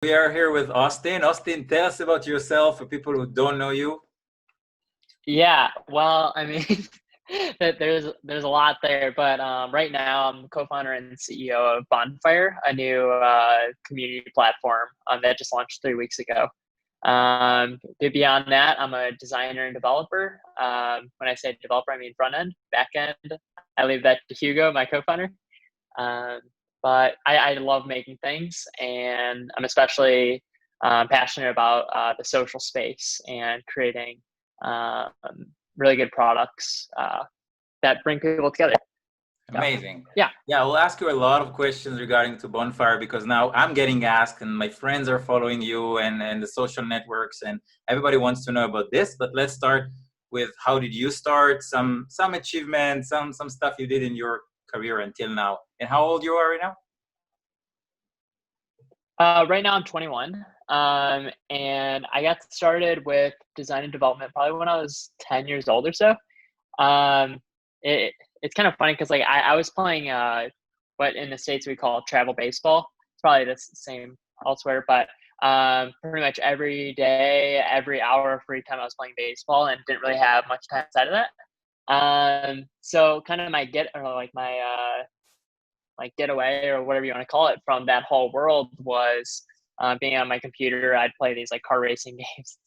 We are here with Austin. Austin, tell us about yourself for people who don't know you. Yeah, well, I mean, that there's a lot there, but right now I'm co-founder and CEO of Bonfire, a new community platform that just launched 3 weeks ago. Beyond that, I'm a designer and developer. When I say developer, I mean front end, back end. I leave that to Hugo, my co-founder. Um, but I love making things, and I'm especially passionate about the social space and creating um, really good products that bring people together. Amazing. Yeah. Yeah, we'll ask you a lot of questions regarding to Bonfire because now I'm getting asked and my friends are following you and the social networks and everybody wants to know about this. But let's start with how did you start, some achievements, some stuff you did in your career until now. And how old you are right now? Right now I'm 21, and I got started with design and development probably when I was 10 years old or so. Um, it's kind of funny because like I was playing what in the States we call travel baseball. It's probably the same elsewhere, but pretty much every day, every hour of free time I was playing baseball and didn't really have much time outside of that. So kind of my get or like getaway or whatever you want to call it from that whole world was being on my computer. I'd play these like car racing games,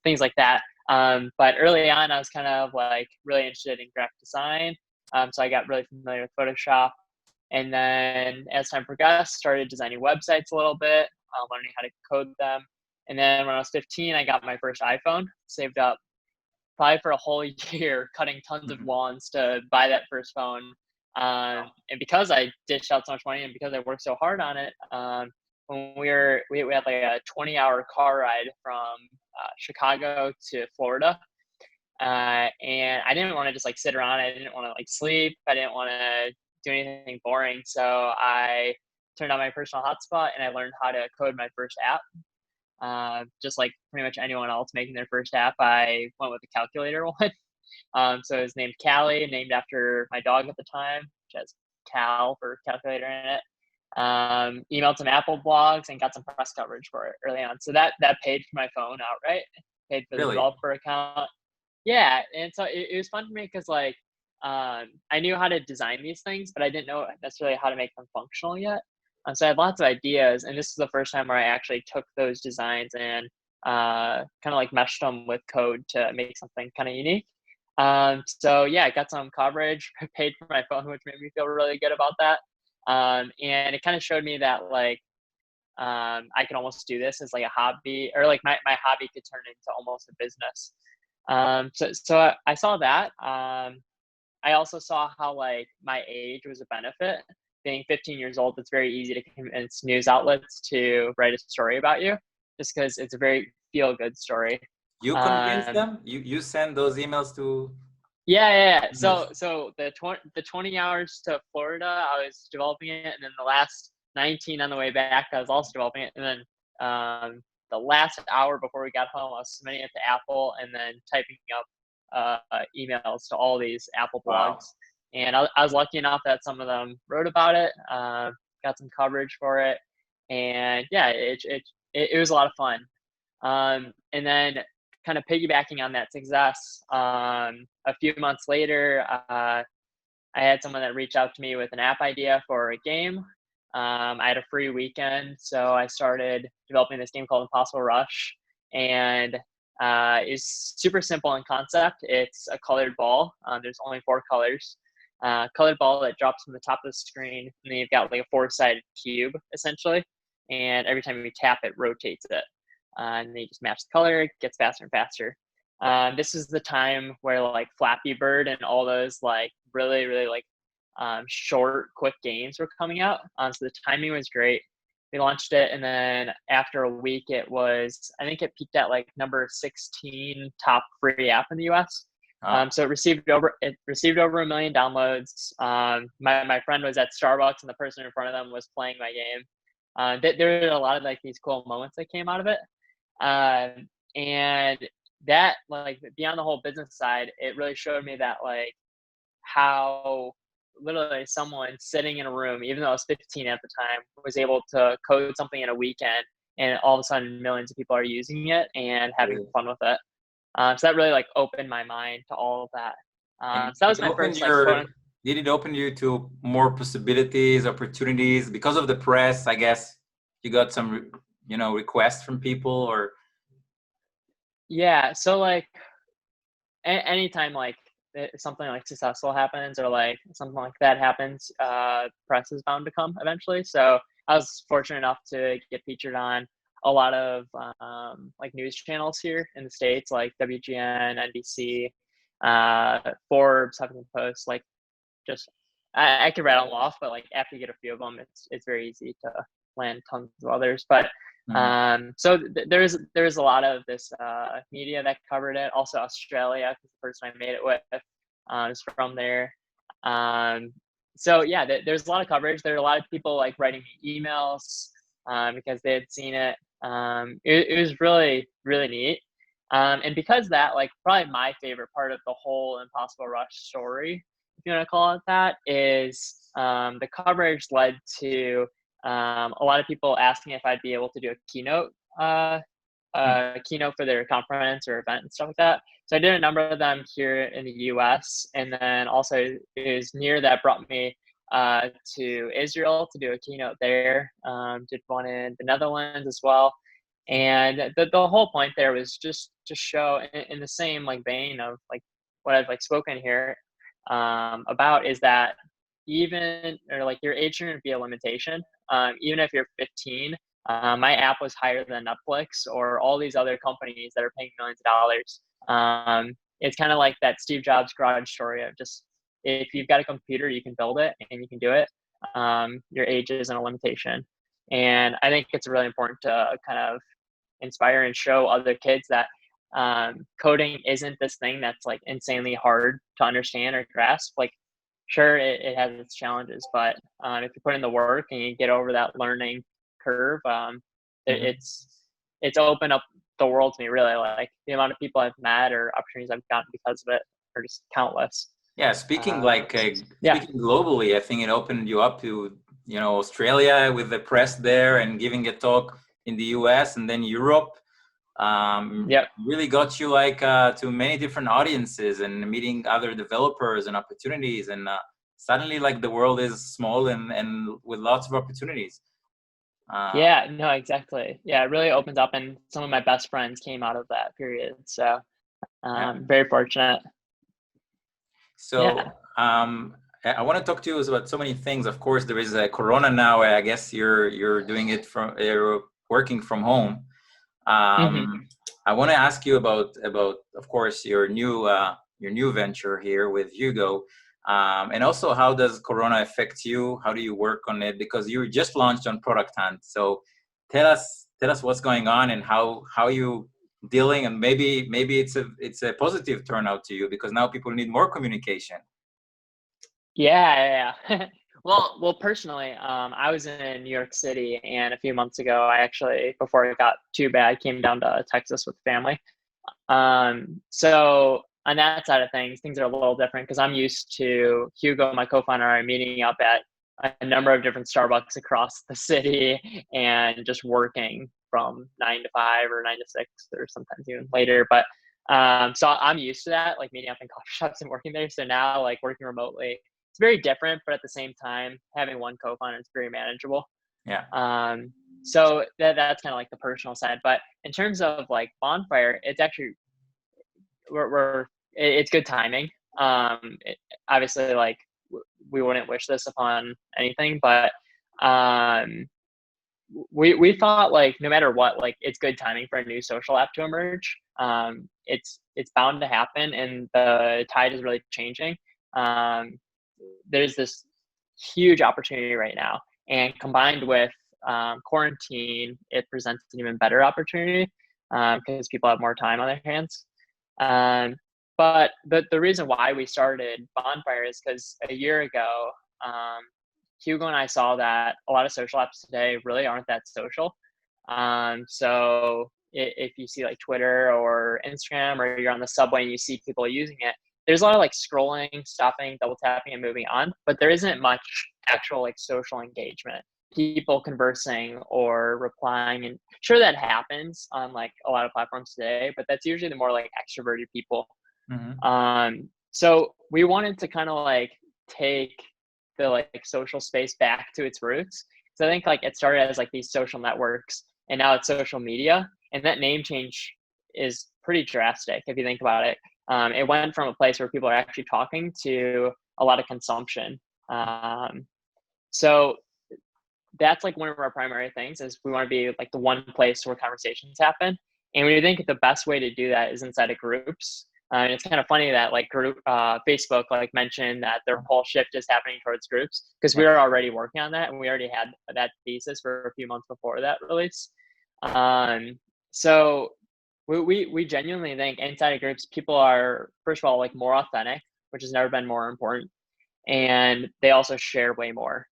things like that. But early on, I was kind of like really interested in graphic design. So I got really familiar with Photoshop. And then as time progressed, started designing websites a little bit, learning how to code them. And then when I was 15, I got my first iPhone, saved up probably for a whole year, cutting tons of Mhm. lawns to buy that first phone. And because I dished out so much money and because I worked so hard on it, when we had like a 20-hour car ride from Chicago to Florida. And I didn't want to just like sit around. I didn't want to like sleep. I didn't want to do anything boring. So I turned on my personal hotspot and I learned how to code my first app. Just like pretty much anyone else making their first app, I went with the calculator one. So it was named Callie, named after my dog at the time, which has Cal for calculator in it. Emailed some Apple blogs and got some press coverage for it early on. So that paid for my phone outright, paid for the Really? developer account. Yeah, and so it was fun for me because like I knew how to design these things, but I didn't know necessarily how to make them functional yet. So I had lots of ideas, and this is the first time where I actually took those designs and kind of like meshed them with code to make something kind of unique. So yeah, I got some coverage, paid for my phone, which made me feel really good about that. And it kind of showed me that like I can almost do this as like a hobby, or like my hobby could turn into almost a business. So I saw that. I also saw how like my age was a benefit. Being 15 years old, it's very easy to convince news outlets to write a story about you, just because it's a very feel good story. You convinced Um, them? You send those emails to yeah. So journalists? so the 20 hours to Florida, I was developing it, and then the last 19 on the way back, I was also developing it, and then the last hour before we got home, I was submitting it to Apple, and then typing up emails to all these Apple Wow. blogs. And I was lucky enough that some of them wrote about it, got some coverage for it, and yeah, it was a lot of fun. And then kind of piggybacking on that success, a few months later, I had someone that reached out to me with an app idea for a game. I had a free weekend, so I started developing this game called Impossible Rush, and it's super simple in concept. It's a colored ball. There's only four colors. Colored ball that drops from the top of the screen, and then you've got like a four-sided cube essentially, and every time you tap it, rotates it, and then you just match the color. It gets faster and faster. This is the time where like Flappy Bird and all those like really like short, quick games were coming out. So the timing was great. We launched it, and then after a week, I think it peaked at like number 16 top free app in the U.S. Ah, So it received over 1 million downloads. My friend was at Starbucks, and the person in front of them was playing my game. There were a lot of like these cool moments that came out of it. And that like beyond the whole business side, it really showed me that like how literally someone sitting in a room, even though I was 15 at the time, was able to code something in a weekend and all of a sudden millions of people are using it and having Great. fun with it. So that really like opened my mind to all of that. And So that was it my opened first like quote. did it open you to more possibilities, opportunities because of the press? I guess you got some, requests from people or. Yeah. So like anytime like something like successful happens or like something like that happens, press is bound to come eventually. So I was fortunate enough to get featured on a lot of like news channels here in the States, like WGN, NBC, Forbes, Huffington Post. Like just I could rattle them off, but like after you get a few of them, it's very easy to land tons of others. But Mhm. so there's a lot of this media that covered it. Also Australia, because the person I made it with is from there. Um, so yeah, there's a lot of coverage. There are a lot of people like writing me emails because they had seen it. It was really really neat. And because that, like probably my favorite part of the whole Impossible Rush story, if you want to call it that, is the coverage led to a lot of people asking if I'd be able to do a keynote for their conference or event and stuff like that. So I did a number of them here in the U.S. and then also is near that brought me to Israel to do a keynote there. Did one in the Netherlands as well. And the whole point there was just to show in the same like vein of like what I've like spoken here about is that even or like your age shouldn't be a limitation. Even if you're 15, my app was higher than Netflix or all these other companies that are paying millions of dollars. It's kind of like that Steve Jobs garage story of just if you've got a computer, you can build it and you can do it. Your age isn't a limitation. And I think it's really important to kind of inspire and show other kids that coding isn't this thing that's like insanely hard to understand or grasp. Like, sure, it has its challenges, but if you put in the work and you get over that learning curve, Mhm. it's opened up the world to me. Really, like the amount of people I've met or opportunities I've gotten because of it are just countless. Yeah, speaking Yeah. speaking globally, I think it opened you up to, Australia with the press there and giving a talk in the US and then Europe. Yep. Really got you like to many different audiences and meeting other developers and opportunities and suddenly like the world is small and with lots of opportunities. Uh, Yeah, no, exactly. Yeah, it really opens up, and some of my best friends came out of that period. So, yeah. very fortunate. So Yeah. I want to talk to you about so many things. Of course, there is a Corona now. I guess you're doing it from you're working from home. Hmm. I want to ask you about of course your new venture here with Hugo, and also how does Corona affect you? How do you work on it? Because you just launched on Product Hunt. So tell us what's going on and how you dealing, and maybe it's a positive turnout to you because now people need more communication. Yeah, yeah. Well, personally, I was in New York City, and a few months ago, I actually, before it got too bad, came down to Texas with family. So on that side of things are a little different because I'm used to Hugo, my co-founder, and I meeting up at a number of different Starbucks across the city and just working from 9 to 5 or 9 to 6 or sometimes even later. But so I'm used to that, like meeting up in coffee shops and working there. So now, like working remotely, it's very different, but at the same time, having one co-founder is very manageable. Yeah. Um, so that's kind of like the personal side. But in terms of like Bonfire, it's actually it's good timing. Obviously, like we wouldn't wish this upon anything, but um, we thought like no matter what, like it's good timing for a new social app to emerge. It's bound to happen, and the tide is really changing. Um, there's this huge opportunity right now, and combined with quarantine, it presents an even better opportunity because people have more time on their hands. Um, but the reason why we started Bonfire is because a year ago, um, Hugo and I saw that a lot of social apps today really aren't that social. So if you see like Twitter or Instagram, or you're on the subway and you see people using it, there's a lot of like scrolling, stopping, double tapping, and moving on, but there isn't much actual like social engagement. people conversing or replying. And sure, that happens on like a lot of platforms today, but that's usually the more like extroverted people. Mm-hmm. So we wanted to kind of like take the like social space back to its roots. So I think like it started as like these social networks, and now it's social media, and that name change is pretty drastic if you think about it. It went from a place where people are actually talking to a lot of consumption. Um, so that's like one of our primary things is we want to be like the one place where conversations happen. And we think the best way to do that is inside of groups. And it's kind of funny that like Facebook like mentioned that their whole shift is happening towards groups because we Yeah. were already working on that and we already had that thesis for a few months before that release. Um, so we genuinely think inside of groups people are first of all like more authentic, which has never been more important, and they also share way more.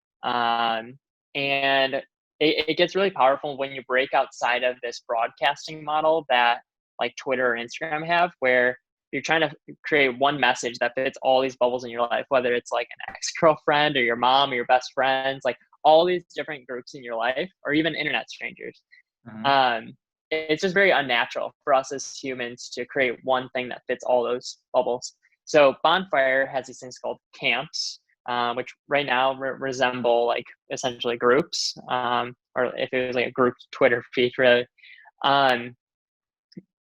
And it gets really powerful when you break outside of this broadcasting model that like Twitter or Instagram have, where you're trying to create one message that fits all these bubbles in your life, whether it's like an ex-girlfriend or your mom or your best friends, like all these different groups in your life, or even internet strangers. Mm-hmm. Um, it's just very unnatural for us as humans to create one thing that fits all those bubbles. So Bonfire has these things called camps, which right now resemble like essentially groups, or if it was like a group Twitter feed, really. Um,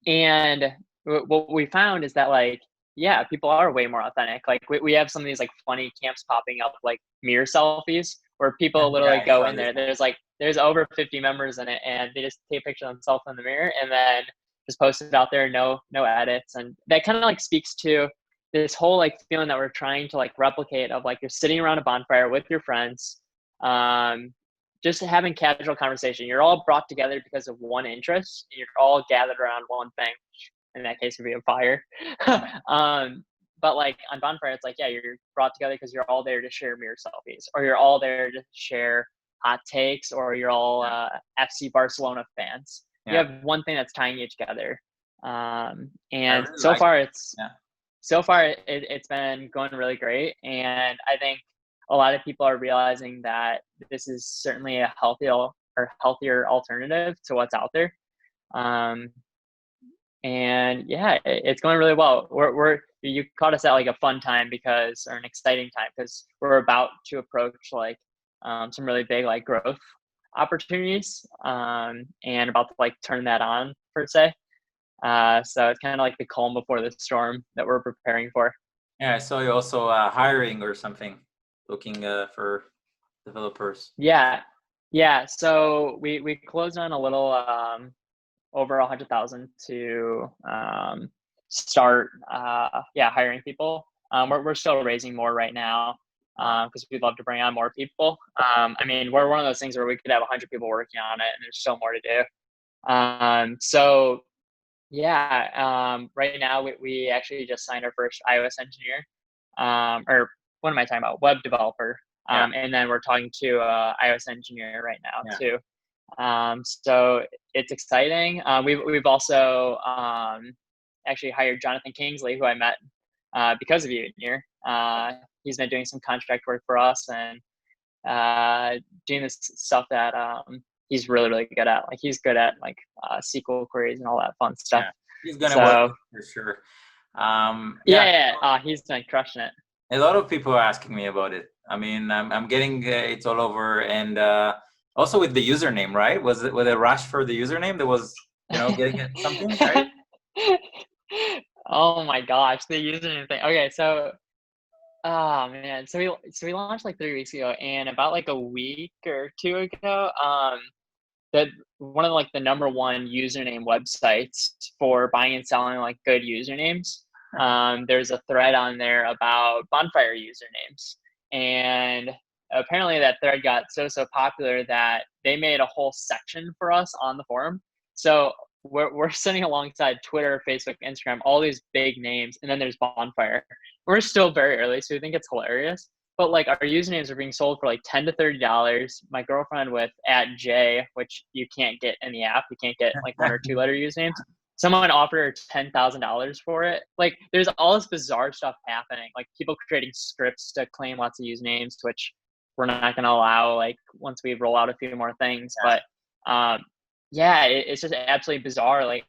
and what we found is that like, yeah, people are way more authentic. Like we have some of these like funny camps popping up, like mirror selfies, where people Yeah, literally I go saw in this there. one. There's over 50 members in it, and they just take a picture of themselves in the mirror and then just post it out there. No edits, and that kind of like speaks to this whole like feeling that we're trying to like replicate of like you're sitting around a bonfire with your friends, um, just having casual conversation. You're all brought together because of one interest. And you're all gathered around one thing. In that case, would be a fire. But like on bonfire, it's like, yeah, you're brought together because you're all there to share mirror selfies, or you're all there to share hot takes, or you're all Yeah. FC Barcelona fans. You Yeah. have one thing that's tying you together. I And really like it. Yeah. so far it's been going really great, and I think a lot of people are realizing that this is certainly a healthier alternative to what's out there. Um, and yeah, it's going really well. You caught us at like a fun time because, or an exciting time because we're about to approach like some really big like growth opportunities, and about to like turn that on per se. So it's kind of like the calm before the storm that we're preparing for. Yeah, I saw you also hiring or something, looking for developers. Yeah, yeah. So we closed on a little over 100,000 to start hiring people. We're still raising more right now Wow. because we'd love to bring on more people. I mean, we're one of those things where we could have 100 people working on it, and there's still more to do. So yeah, right now we actually just signed our first iOS engineer, or what am I talking about? Web developer. Yeah. And then we're talking to iOS engineer right now Yeah. too. So it's exciting. We've also actually hired Jonathan Kingsley, who I met because of you here. He's been doing some contract work for us and doing this stuff that he's really good at. Like he's good at like SQL queries and all that fun stuff. Yeah. He's gonna work So with you for sure. Yeah. he's been crushing it. A lot of people are asking me about it. I mean, I'm getting it all over, and also with the username, right? Was it with a rush for the username? There was, getting it something, right? Oh my gosh, the username thing. Okay, so oh man, so we launched like 3 weeks ago, and about like a week or two ago, that one of like the number one username websites for buying and selling like good usernames. There's a thread on there about bonfire usernames, and apparently that thread got so popular that they made a whole section for us on the forum. So we're sitting alongside Twitter, Facebook, Instagram, all these big names, and then there's bonfire. We're still very early, so we think it's hilarious. But like our usernames are being sold for like $10 to $30. My girlfriend with @J, which you can't get in the app, you can't get like 1 or 2 letter usernames. Someone offered her $10,000 for it. Like there's all this bizarre stuff happening. Like people creating scripts to claim lots of usernames, which we're not going to allow, like, once we roll out a few more things. Yeah. But yeah, it's just absolutely bizarre. Like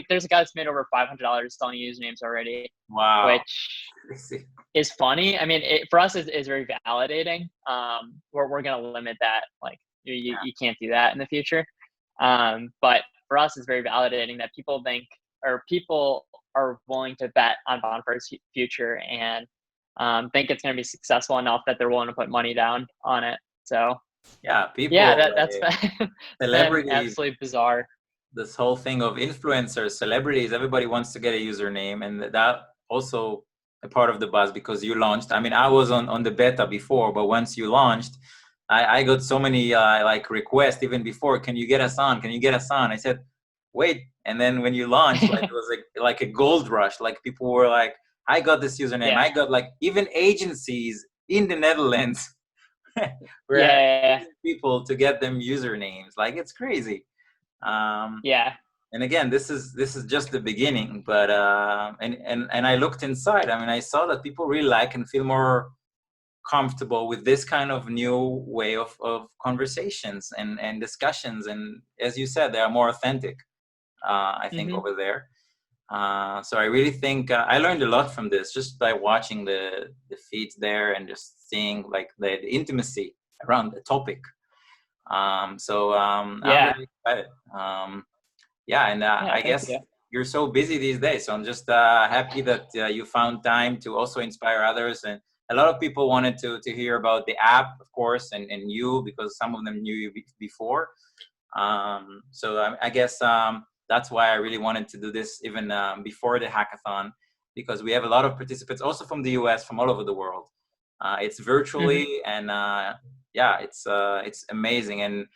there's a guy that's made over $500 selling usernames already, Wow. which Crazy. is funny. I mean, for us is very validating. We're going to limit that. Like you can't do that in the future. But for us, it's very validating that people are willing to bet on Bonfire's future and think it's going to be successful enough that they're willing to put money down on it. So Yeah, yeah, people, that's been, been celebrities, absolutely bizarre. this whole thing of influencers, celebrities, everybody wants to get a username, and that also a part of the buzz because you launched. I mean, I was on the beta before, but once you launched, I got so many like requests even before. Can you get us on? Can you get us on? I said, wait, and then when you launched, like it was like a gold rush. Like people were like, I got this username. Yeah. I got like even agencies in the Netherlands were Yeah. paying people to get them usernames. Like it's crazy. Um, Yeah. and again, this is just the beginning. But and I looked inside. I mean, I saw that people really like and feel more comfortable with this kind of new way of conversations and discussions. And as you said, they are more authentic. I think Hmm. over there. So I really think I learned a lot from this just by watching the feeds there and just seeing like the intimacy around the topic. I'm Yeah. really excited. Yeah, and Yeah. I Thank guess you. you're so busy these days, so I'm just happy that you found time to also inspire others. And a lot of people wanted to hear about the app, of course, and you because some of them knew you before. I guess that's why I really wanted to do this even before the hackathon, because we have a lot of participants also from the US, from all over the world. It's Hmm. virtually, and yeah, it's amazing. And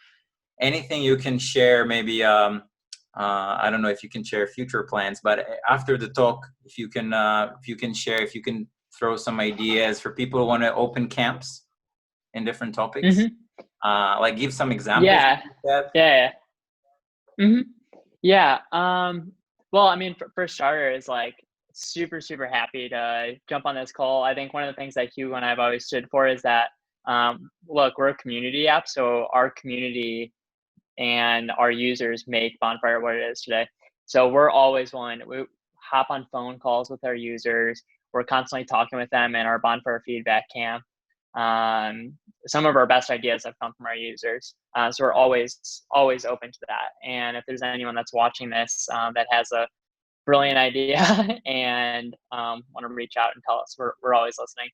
anything you can share, maybe I don't know if you can share future plans, but after the talk, if you can share, if you can throw some ideas for people who want to open camps in different topics, Hmm. like give some examples Yeah. like that. Yeah. Hmm. Yeah. Well, I mean, for starters, like super happy to jump on this call. I think one of the things that Hugo and I have always stood for is that, look, we're a community app, so our community and our users make Bonfire what it is today. So we're always willing to hop on phone calls with our users. We're constantly talking with them in our Bonfire feedback camp. Um, some of our best ideas have come from our users. So we're always open to that. And if there's anyone that's watching this that has a brilliant idea and want to reach out and tell us, we're always listening.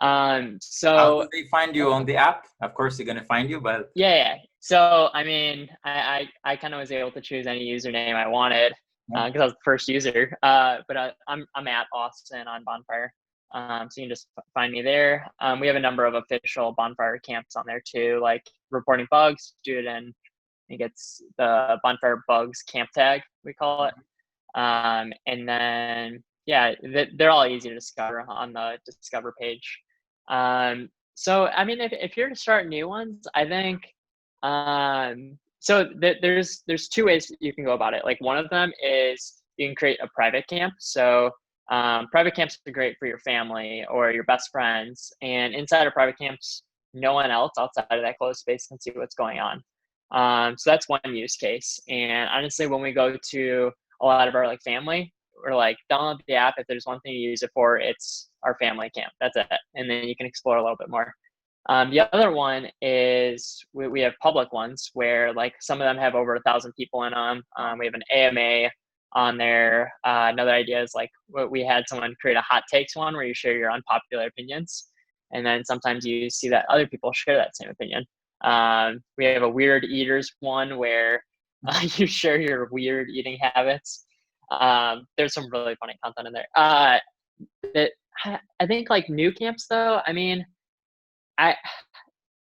How So do they find you on the app? Of course, they're gonna find you, but yeah. So I mean, I kind of was able to choose any username I wanted yeah. because I was the first user. But I'm at Austin on Bonfire, so you can just find me there. We have a number of official Bonfire camps on there too, like reporting bugs. Do it in. I think it's the Bonfire Bugs camp tag we call it. And then yeah, they're all easy to discover on the discover page. So I mean, if you're to start new ones, I think there's two ways you can go about it. Like one of them is you can create a private camp. So private camps are great for your family or your best friends, and inside of private camps, no one else outside of that closed space can see what's going on. So that's one use case. And honestly, when we go to a lot of our like family, we're like, download the app. If there's one thing you use it for, it's our family camp. That's it. And then you can explore a little bit more. The other one is we have public ones where like some of them have over 1,000 people in them. We have an AMA on there. Another idea is like we had someone create a hot takes one where you share your unpopular opinions. And then sometimes you see that other people share that same opinion. We have a weird eaters one where you share your weird eating habits. There's some really funny content in there. That I think like new camps though. I mean, I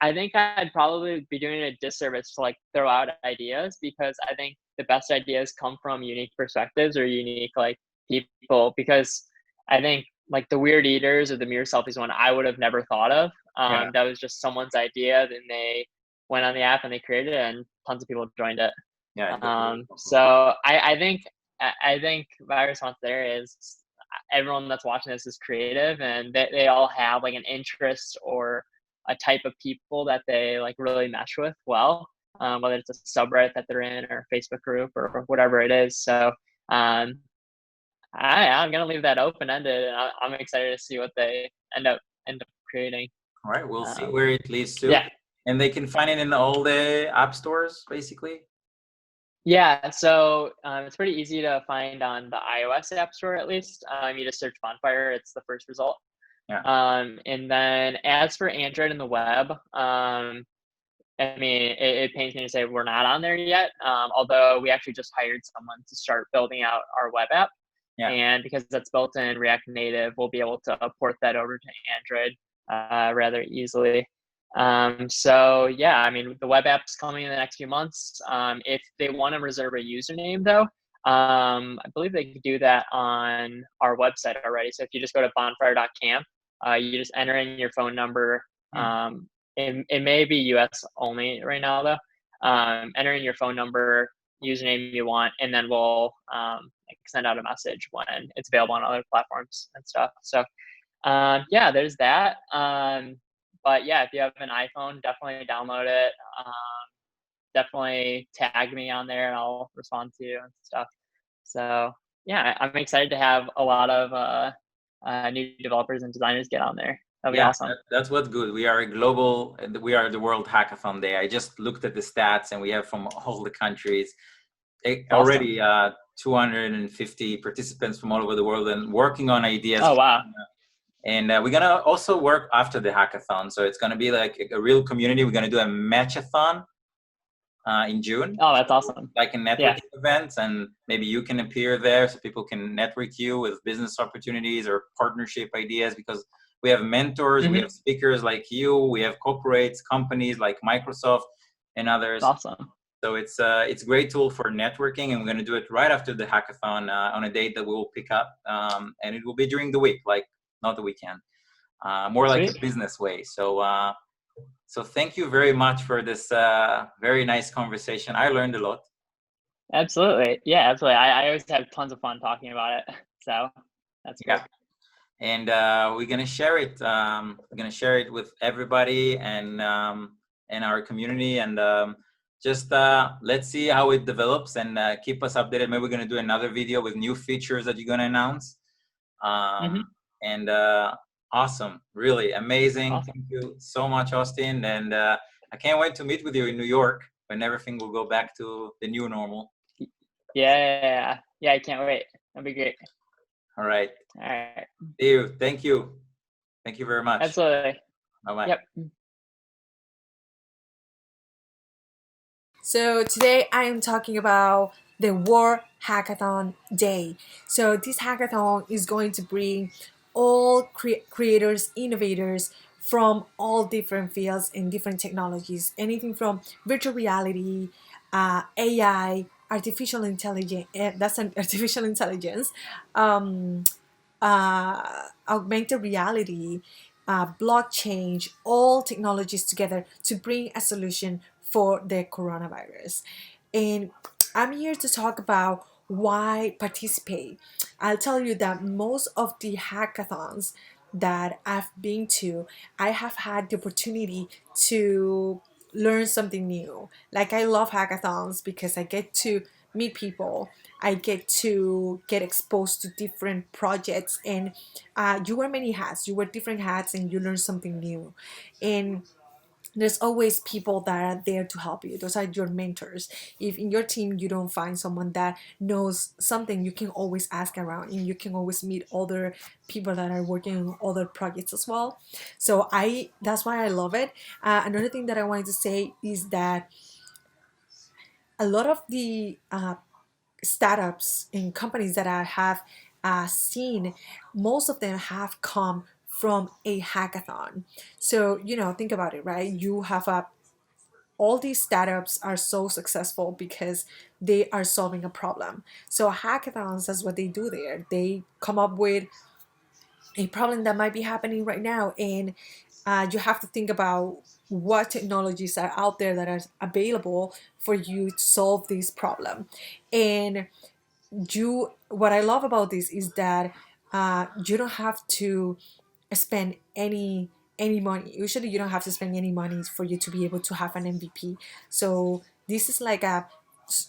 I think I'd probably be doing a disservice to like throw out ideas because I think the best ideas come from unique perspectives or unique like people. Because I think like the weird eaters or the mirror selfies one, I would have never thought of. Yeah, That was just someone's idea. Then they went on the app and they created it, and tons of people joined it. yeah, it So I think my response there is everyone that's watching this is creative and they all have like an interest or a type of people that they like really mesh with well, whether it's a subreddit that they're in or a Facebook group or whatever it is. So um, I'm gonna leave that open ended, and I'm excited to see what they end up creating. All right, we'll see Um, where it leads to. yeah, And they can find it in all the app stores, basically. yeah. So it's pretty easy to find on the iOS App Store at least. You just search Bonfire; it's the first result. Yeah, And then as for Android and the web, I mean, it pains me to say we're not on there yet. Although we actually just hired someone to start building out our web app, yeah, and because that's built in React Native, we'll be able to port that over to Android rather easily. So yeah, I mean, the web app's coming in the next few months. If they want to reserve a username, though, I believe they can do that on our website already. So if you just go to bonfire.camp, you just enter in your phone number. hmm, It may be US only right now though. Enter in your phone number, username you want, and then we'll like send out a message when it's available on other platforms and stuff. So yeah, there's that. But yeah, if you have an iPhone, definitely download it. Definitely tag me on there, and I'll respond to you and stuff. So yeah, I'm excited to have a lot of new developers and designers get on there. That'll be yeah. awesome. That's what's good. We are a global. We are the World Hackathon Day. I just looked at the stats, and we have from all the countries Awesome. already 250 participants from all over the world and working on ideas. Oh wow. And we're gonna also work after the hackathon, so it's gonna be like a real community. We're gonna do a matchathon in June, Oh, that's awesome. like a Yeah. networking event, and maybe you can appear there so people can network you with business opportunities or partnership ideas, because we have mentors, we Hmm. have speakers like you, we have corporates, companies like Microsoft and others. Awesome. So it's a great tool for networking, and we're going to do it right after the hackathon on a date that we will pick up, and it will be during the week, like not the weekend, more like a Sweet. business way. So thank you very much for this very nice conversation. I learned a lot. Absolutely. Yeah, absolutely. I always have tons of fun talking about it. So that's Yeah, great. and we're gonna share it. We're gonna share it with everybody and our community, and just let's see how it develops, and keep us updated. Maybe we're gonna do another video with new features that you're gonna announce. Hmm. And awesome, really amazing. Awesome. Thank you so much, Austin, and I can't wait to meet with you in New York when everything will go back to the new normal. Yeah, yeah, yeah. Yeah, I can't wait. That'd be great. All right, All right. see you. Thank you very much. Absolutely. Bye bye. Yep. So today I am talking about the World Hackathon Day. So this hackathon is going to bring all creators, innovators from all different fields and different technologies. Anything from virtual reality, AI, artificial intelligence. That's an artificial intelligence. Um, Augmented reality, blockchain, all technologies together to bring a solution for the coronavirus. And I'm here to talk about why participate. I'll tell you that most of the hackathons that I've been to, I have had the opportunity to learn something new. Like, I love hackathons because I get to meet people, I get exposed to different projects, and you wear many hats, you wear different hats, and you learn something new. And there's always people that are there to help you. Those are your mentors. If in your team you don't find someone that knows something, you can always ask around, and you can always meet other people that are working on other projects as well. So I that's why I love it. Another thing that I wanted to say is that a lot of the startups and companies that I have seen, most of them have come from a hackathon. So, think about it, right? You have all these startups are so successful because they are solving a problem. So hackathons, that's what they do there. They come up with a problem that might be happening right now, and you have to think about what technologies are out there that are available for you to solve this problem. And what I love about this is that you don't have to spend any money. Usually you don't have to spend any money for you to be able to have an MVP. So this is like a,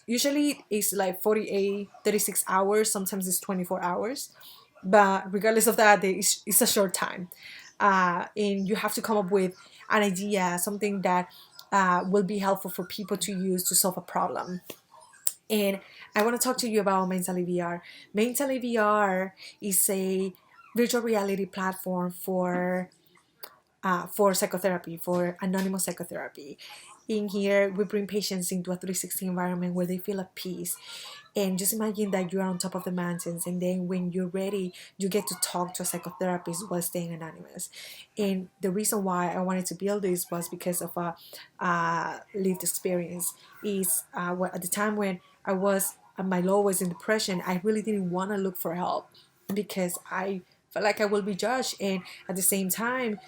usually it's like 48, 36 hours, sometimes it's 24 hours. But regardless of that, it's a short time. And you have to come up with an idea, something that will be helpful for people to use to solve a problem. And I want to talk to you about Mentally VR. Mentally VR is a virtual reality platform for psychotherapy, for anonymous psychotherapy. In here, we bring patients into a 360 environment where they feel at peace. And just imagine that you're on top of the mountains, and then when you're ready, you get to talk to a psychotherapist while staying anonymous. And the reason why I wanted to build this was because of a lived experience. Is at the time when I was at my lowest in depression, I really didn't want to look for help because I felt like I will be judged. And at the same time,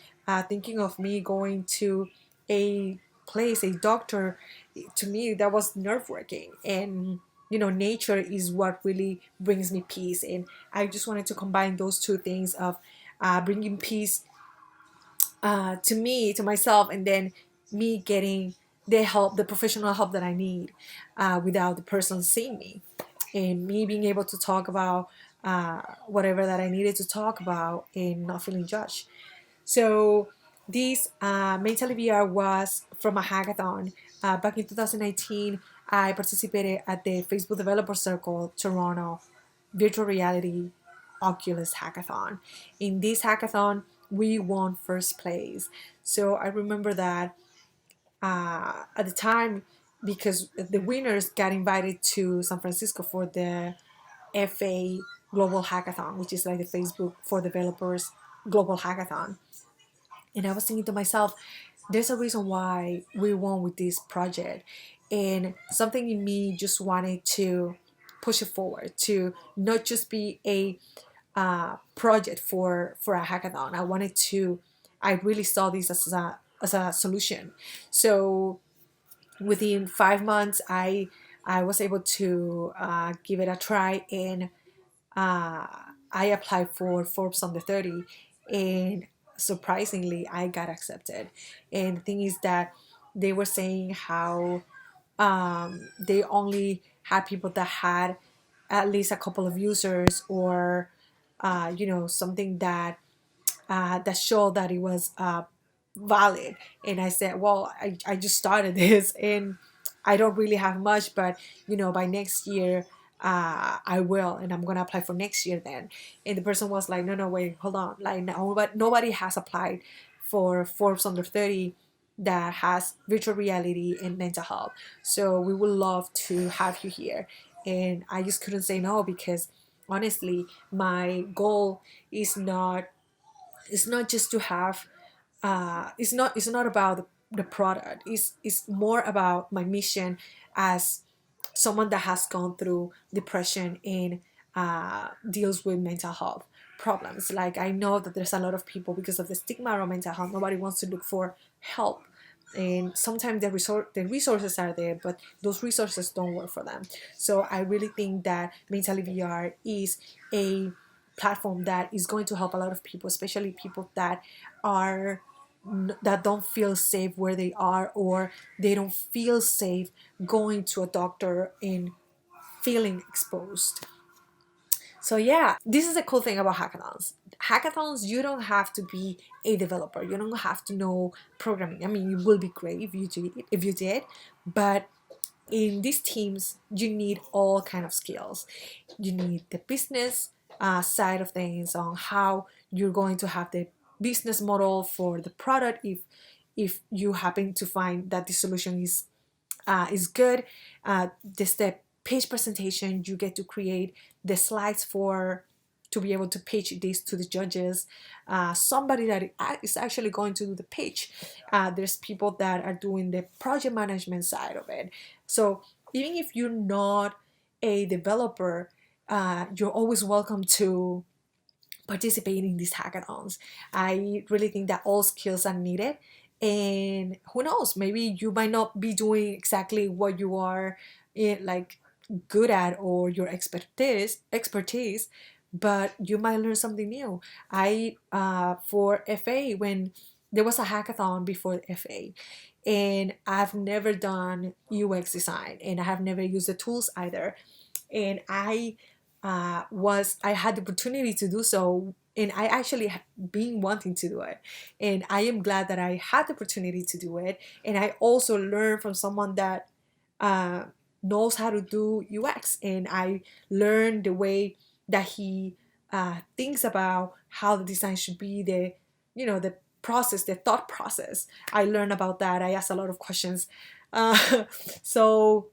thinking of me going to a place, a doctor, to me that was nerve wracking. And nature is what really brings me peace. And I just wanted to combine those two things of bringing peace to me, to myself, and then me getting the professional help that I need without the person seeing me, and me being able to talk about whatever that I needed to talk about and not feeling judged. So this Mentally VR was from a hackathon. Back in 2019, I participated at the Facebook Developer Circle Toronto Virtual Reality Oculus Hackathon. In this hackathon, we won first place. So I remember that at the time, because the winners got invited to San Francisco for the FA Global Hackathon, which is like the Facebook for Developers Global Hackathon. And I was thinking to myself, there's a reason why we won with this project. And something in me just wanted to push it forward to not just be a project for a hackathon. I really saw this as a solution. So within 5 months, I was able to give it a try, and uh, I applied for Forbes Under 30, and surprisingly, I got accepted. And the thing is that they were saying how they only had people that had at least a couple of users, or something that showed that it was valid. And I said, well, I just started this, and I don't really have much, but by next year I will, and I'm gonna apply for next year then. And the person was like, no, wait, hold on, like, no, but nobody has applied for Forbes Under 30 that has virtual reality and mental health, so we would love to have you here. And I just couldn't say no, because honestly, my goal is not, it's not just to have it's not about the product. It's more about my mission as someone that has gone through depression and deals with mental health problems. Like, I know that there's a lot of people, because of the stigma around mental health, nobody wants to look for help. And sometimes the resources are there, but those resources don't work for them. So I really think that Mentally VR is a platform that is going to help a lot of people, especially people that are that don't feel safe where they are, or they don't feel safe going to a doctor and feeling exposed. So yeah, this is the cool thing about hackathons. Hackathons, you don't have to be a developer. You don't have to know programming. I mean, it will be great if you did, but in these teams, you need all kind of skills. You need the business side of things, on how you're going to have the business model for the product, if you happen to find that the solution is good. This the page presentation, you get to create the slides for to be able to pitch this to the judges. Somebody that is actually going to do the pitch. There's people that are doing the project management side of it. So even if you're not a developer, you're always welcome to participate in these hackathons. I really think that all skills are needed. And who knows, maybe you might not be doing exactly what you are like good at, or your expertise, but you might learn something new. I For FA, when there was a hackathon before the FA, and I've never done UX design, and I have never used the tools either. And I had the opportunity to do so, and I actually have been wanting to do it, and I am glad that I had the opportunity to do it. And I also learned from someone that uh, knows how to do UX, and I learned the way that he thinks about how the design should be, the process, the thought process. I learned about that. I asked a lot of questions. Uh, so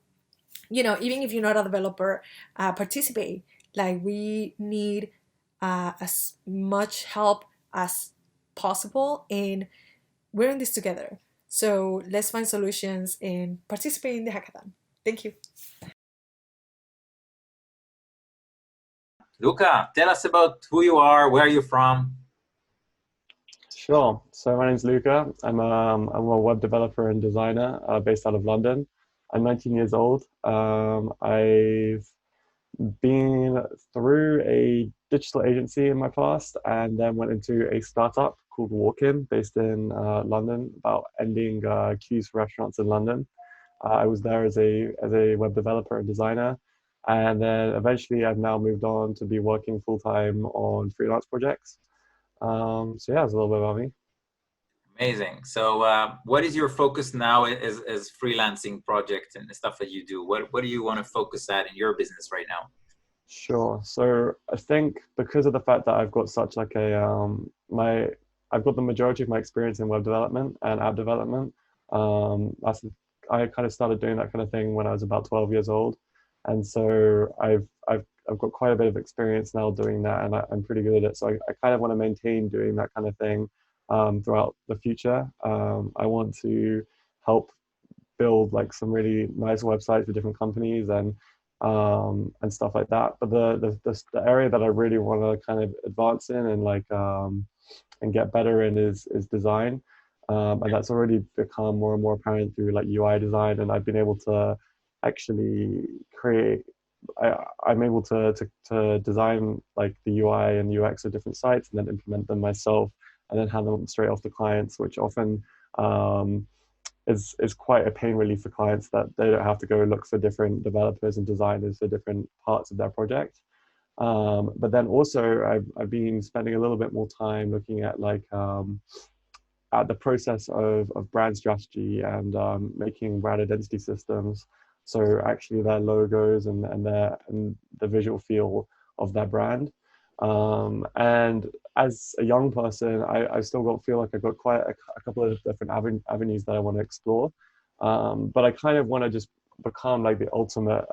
even if you're not a developer, participate. Like, we need as much help as possible, and we're in this together. So let's find solutions and participate in the hackathon. Thank you. Luca, tell us about who you are, where are you from? Sure. So my name's Luca. I'm a web developer and designer based out of London. I'm 19 years old. I've been through a digital agency in my past, and then went into a startup called Walk-In based in London, about ending queues for restaurants in London. I was there as a web developer and designer, and then eventually I've now moved on to be working full time on freelance projects. So yeah, it's a little bit about me. Amazing. So what is your focus now as freelancing projects and the stuff that you do? What do you want to focus at in your business right now? Sure. So I think because of the fact that I've got such like I've got the majority of my experience in web development and app development. That's I kind of started doing that kind of thing when I was about 12 years old, and so I've got quite a bit of experience now doing that, and I'm pretty good at it. So I kind of want to maintain doing that kind of thing throughout the future. I want to help build like some really nice websites for different companies and stuff like that. But the area that I really want to kind of advance in and and get better in is design. And that's already become more and more apparent through like UI design, and I've been able to actually create. I'm able to design like the UI and UX of different sites and then implement them myself and then hand them straight off to clients, which often um, is quite a pain relief for clients that they don't have to go look for different developers and designers for different parts of their project. But then also I've been spending a little bit more time looking at at the process of brand strategy and making brand identity systems. So actually their logos and the visual feel of their brand. And as a young person, I still got feel like I've got quite a couple of different avenues that I want to explore. But I kind of want to just become like the ultimate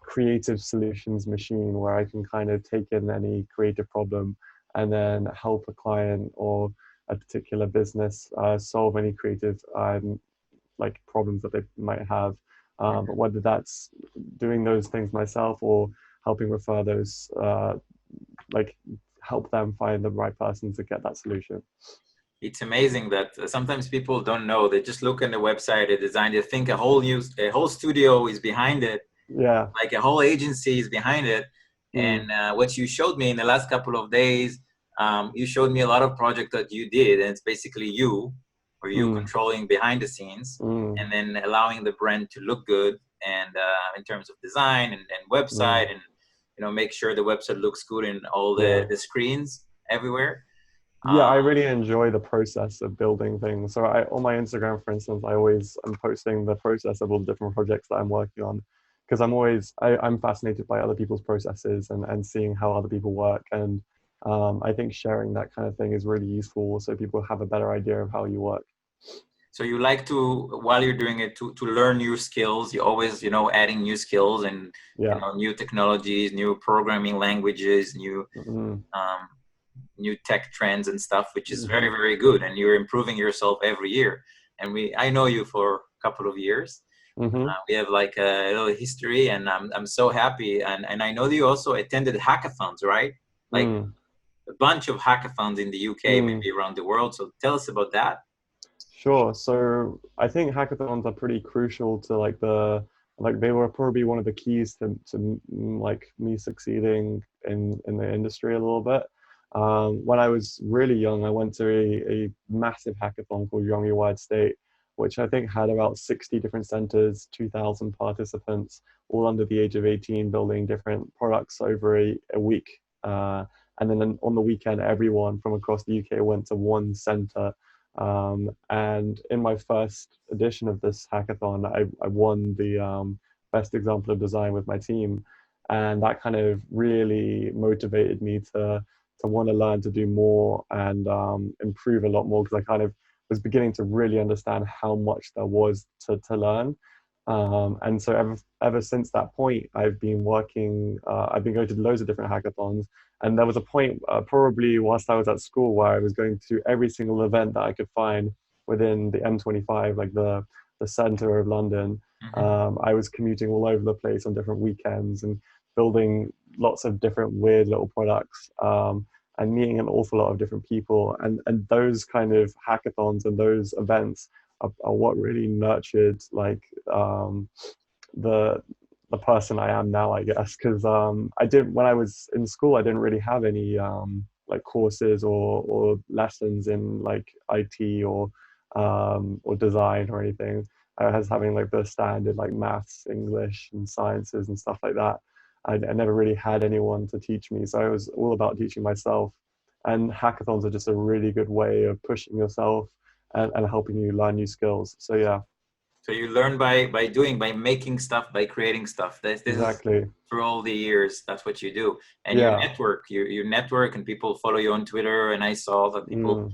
creative solutions machine where I can kind of take in any creative problem and then help a client or a particular business solve any creative like problems that they might have. But whether that's doing those things myself or helping refer those like help them find the right person to get that solution. It's amazing that sometimes people don't know. They just look on the website, they design, they think a whole studio is behind it. Yeah. Like a whole agency is behind it. And what you showed me in the last couple of days, you showed me a lot of projects that you did, and it's basically you controlling behind the scenes and then allowing the brand to look good and in terms of design and website and make sure the website looks good in all the screens everywhere. Yeah, I really enjoy the process of building things. So on my Instagram, for instance, I'm posting the process of all the different projects that I'm working on because I'm fascinated by other people's processes and seeing how other people work. And I think sharing that kind of thing is really useful so people have a better idea of how you work. So you like to, while you're doing it, to learn new skills. You always, adding new skills and new technologies, new programming languages, new tech trends and stuff, which is very, very good. And you're improving yourself every year. And I know you for a couple of years. We have like a little history, and I'm so happy. And I know that you also attended hackathons, right? Like a bunch of hackathons in the UK, maybe around the world. So tell us about that. Sure. So I think hackathons are pretty crucial to they were probably one of the keys to like me succeeding in the industry a little bit. When I was really young, I went to a massive hackathon called Young Wide State, which I think had about 60 different centers, 2,000 participants, all under the age of 18, building different products over a week. And then on the weekend, everyone from across the UK went to one center. And in my first edition of this hackathon, I won the best example of design with my team. And that kind of really motivated me to want to learn to do more and improve a lot more, because I kind of was beginning to really understand how much there was to learn. And so ever since that point, I've been working, I've been going to loads of different hackathons. And there was a point, probably whilst I was at school, where I was going to every single event that I could find within the M25, like the center of London. I was commuting all over the place on different weekends and building lots of different weird little products. And meeting an awful lot of different people, and those kind of hackathons and those events are what really nurtured like the person I am now, I guess. Because I did, when I was in school, I didn't really have any like courses or lessons in like IT or design or anything. I was having like the standard like maths, English, and sciences and stuff like that. I never really had anyone to teach me, so I was all about teaching myself. And hackathons are just a really good way of pushing yourself and helping you learn new skills. So yeah. So you learn by doing, by making stuff, by creating stuff. This Exactly. is through all the years, that's what you do. And Yeah. you network, and people follow you on Twitter. And I saw that people,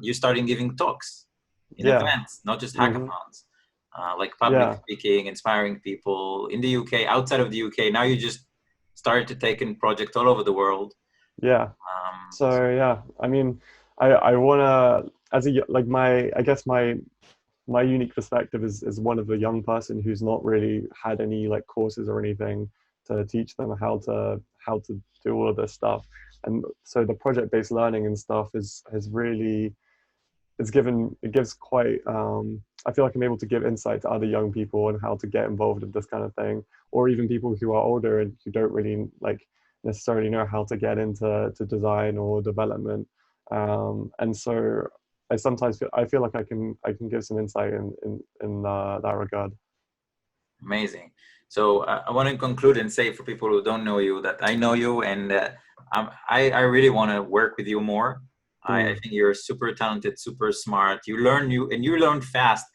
you started giving talks in events, not just hackathons. Like public speaking, inspiring people in the UK, outside of the UK. Now you just started to take in projects all over the world. Yeah. So yeah, I mean, I wanna, as a like I guess my unique perspective is one of a young person who's not really had any like courses or anything to teach them how to do all of this stuff. And so the project-based learning and stuff has really, it gives quite I feel like I'm able to give insight to other young people on how to get involved in this kind of thing, or even people who are older and who don't really like necessarily know how to get into design or development. And so I sometimes feel like I can give some insight in that regard. Amazing. So I want to conclude and say, for people who don't know you, that I know you, and I really want to work with you more. I think you're super talented, super smart. You learn fast,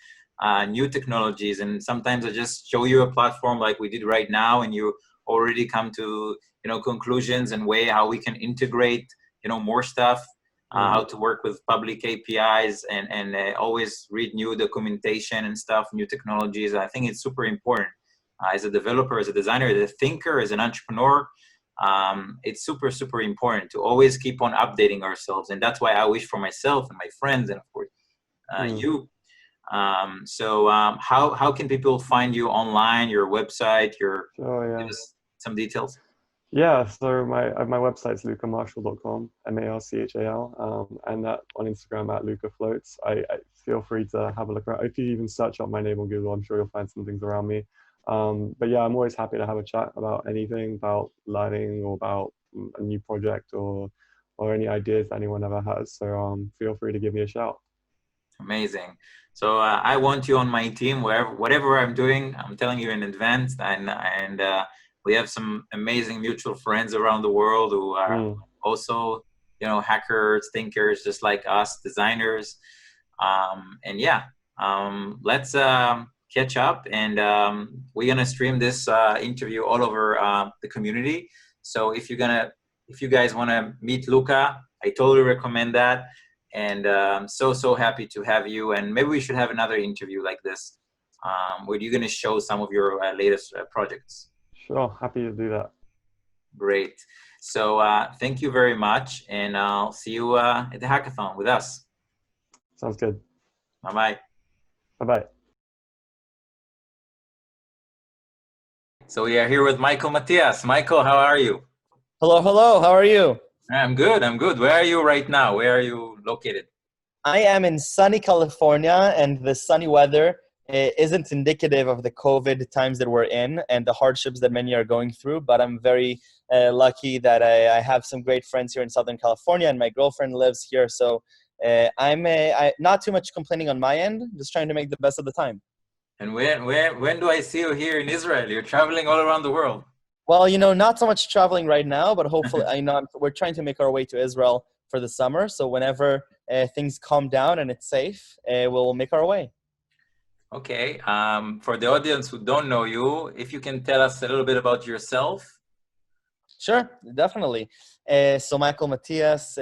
new technologies. And sometimes I just show you a platform like we did right now, and you already come to, conclusions and way how we can integrate, more stuff, how to work with public APIs, and always read new documentation and stuff, new technologies. I think it's super important as a developer, as a designer, as a thinker, as an entrepreneur. It's super, super important to always keep on updating ourselves. And that's why I wish for myself and my friends, and of course you. So how can people find you online, your website, give us some details? Yeah, so my website's lucamarshall.com, marchal, and that on Instagram at lucafloats. I feel free to have a look around. If you even search up my name on Google, I'm sure you'll find some things around me. But yeah, I'm always happy to have a chat about anything, about learning or about a new project or any ideas that anyone ever has. So feel free to give me a shout. Amazing. So I want you on my team, whatever I'm doing. I'm telling you in advance, and we have some amazing mutual friends around the world who are also, hackers, thinkers, just like us, designers. And yeah, let's catch up, and we're gonna stream this interview all over the community. So if you guys wanna meet Luca, I totally recommend that. And so happy to have you. And maybe we should have another interview like this, where you're gonna show some of your latest projects. Sure, happy to do that. Great. So thank you very much, and I'll see you at the hackathon with us. Sounds good. Bye-bye. Bye-bye. So we are here with Michael Matias. Michael, how are you? Hello, hello. How are you? I'm good. Where are you right now? Where are you located? I am in sunny California, and the sunny weather isn't indicative of the COVID times that we're in and the hardships that many are going through. But I'm very lucky that I have some great friends here in Southern California, and my girlfriend lives here. So I'm not too much complaining on my end, just trying to make the best of the time. And when do I see you here in Israel? You're traveling all around the world. Well, not so much traveling right now, but hopefully, we're trying to make our way to Israel for the summer. So whenever things calm down and it's safe, we'll make our way. Okay. For the audience who don't know you, if you can tell us a little bit about yourself. Sure, definitely. So Michael Matias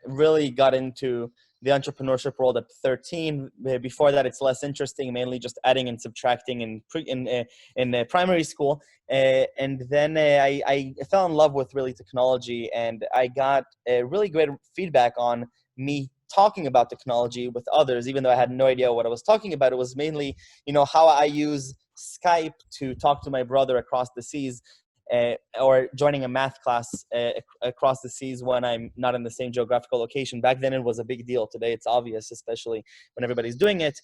really got into the entrepreneurship world at 13. Before that, it's less interesting, mainly just adding and subtracting in primary school. And then I fell in love with really technology, and I got really great feedback on me talking about technology with others, even though I had no idea what I was talking about. It was mainly, how I use Skype to talk to my brother across the seas. Or joining a math class across the seas when I'm not in the same geographical location. Back then, it was a big deal. Today, it's obvious, especially when everybody's doing it.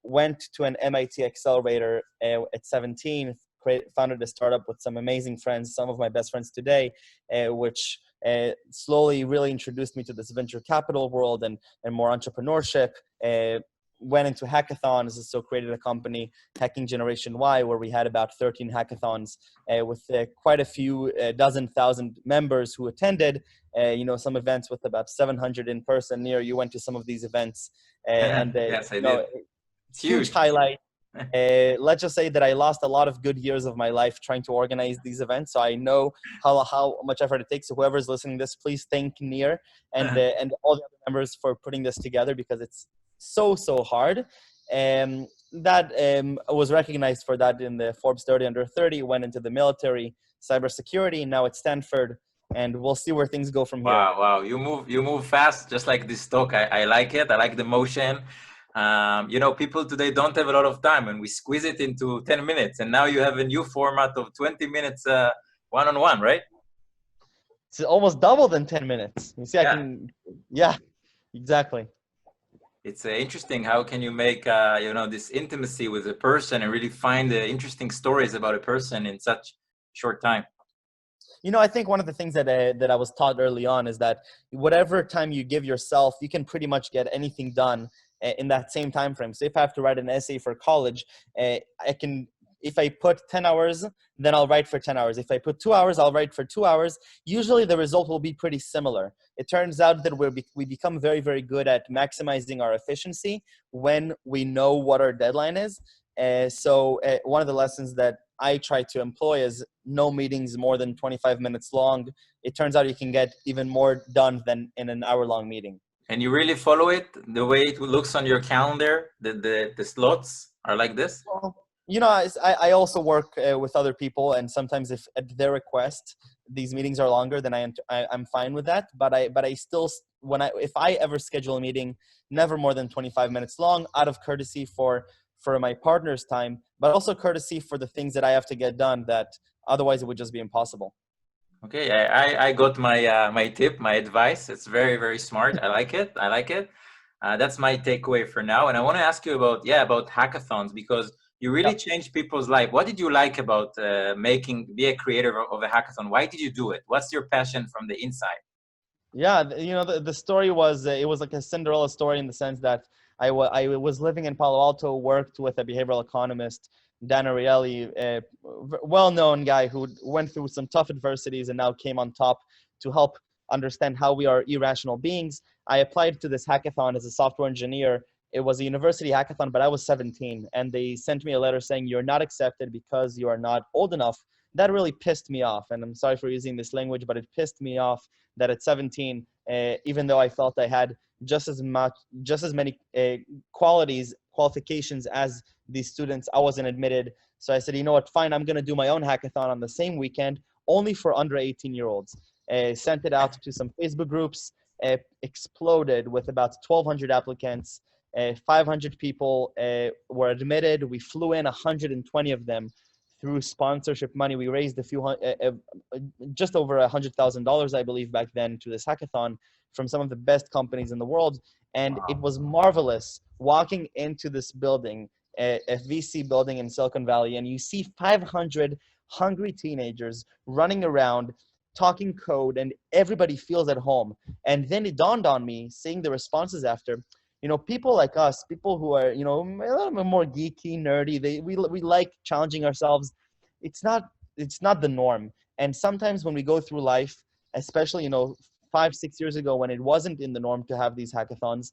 Went to an MIT accelerator at 17, founded a startup with some amazing friends, some of my best friends today, which slowly really introduced me to this venture capital world and more entrepreneurship. Went into hackathons, so created a company, Hacking Generation Y, where we had about 13 hackathons with quite a few dozen thousand members who attended. Some events with about 700 in person. Near you went to some of these events, and yes, I did. It's huge highlight. Let's just say that I lost a lot of good years of my life trying to organize these events. So I know how much effort it takes. So whoever's listening to this, please thank Nir and all the other members for putting this together, because it's so hard. That was recognized for that in the Forbes 30 under 30, went into the military, cybersecurity, now at Stanford, and we'll see where things go from here. Wow. You move fast, just like this talk. I like it. I like the motion. People today don't have a lot of time, and we squeeze it into 10 minutes. And now you have a new format of 20 minutes one-on-one, right? It's almost doubled in 10 minutes. You see, exactly. It's interesting. How can you make this intimacy with a person and really find interesting stories about a person in such short time? I think one of the things that I was taught early on is that whatever time you give yourself, you can pretty much get anything done in that same time frame. So if I have to write an essay for college, if I put 10 hours, then I'll write for 10 hours. If I put 2 hours, I'll write for 2 hours. Usually the result will be pretty similar. It turns out that we become very, very good at maximizing our efficiency when we know what our deadline is. So one of the lessons that I try to employ is no meetings more than 25 minutes long. It turns out you can get even more done than in an hour-long meeting. And you really follow it the way it looks on your calendar? The slots are like this? Well, I also work with other people, and sometimes if at their request these meetings are longer, then I'm fine with that. But I still, if I ever schedule a meeting, never more than 25 minutes long, out of courtesy for my partner's time, but also courtesy for the things that I have to get done that otherwise it would just be impossible. Okay, I got my tip, my advice. It's very, very smart. I like it. That's my takeaway for now. And I want to ask you about hackathons, because you really changed people's life. What did you like about be a creator of a hackathon? Why did you do it? What's your passion from the inside? Yeah, the story was, it was like a Cinderella story in the sense that I was living in Palo Alto, worked with a behavioral economist, Dan Ariely, a well-known guy who went through some tough adversities and now came on top to help understand how we are irrational beings. I applied to this hackathon as a software engineer. It was a university hackathon, but I was 17, and they sent me a letter saying you're not accepted because you are not old enough. That really pissed me off, and I'm sorry for using this language, but it pissed me off that at 17, even though I felt I had just as many qualifications as these students, I wasn't admitted. So I said, you know what, fine, I'm going to do my own hackathon on the same weekend, only for under 18-year-olds. Sent it out to some Facebook groups, exploded with about 1,200 applicants. 500 people were admitted. We flew in 120 of them through sponsorship money. We raised just over $100,000, I believe, back then to this hackathon from some of the best companies in the world. And it was marvelous walking into this building a VC building in Silicon Valley, and you see 500 hungry teenagers running around talking code, and everybody feels at home. And then it dawned on me, seeing the responses after, people like us, people who are, a little bit more geeky, nerdy, we like challenging ourselves. It's not the norm. And sometimes when we go through life, especially, 5-6 years ago, when it wasn't in the norm to have these hackathons,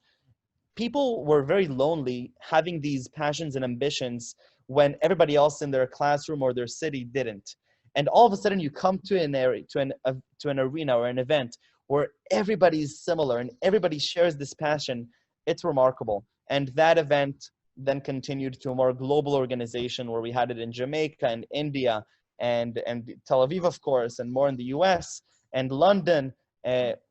people were very lonely having these passions and ambitions when everybody else in their classroom or their city didn't. And all of a sudden you come to an area, to an arena or an event where everybody is similar and everybody shares this passion. It's remarkable. And that event then continued to a more global organization where we had it in Jamaica and India and Tel Aviv, of course, and more in the US and London.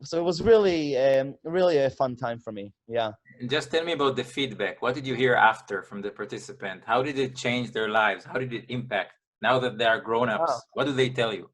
So it was really, really a fun time for me. Yeah. And just tell me about the feedback. What did you hear after from the participant? How did it change their lives? How did it impact now that they are grown-ups? What do they tell you?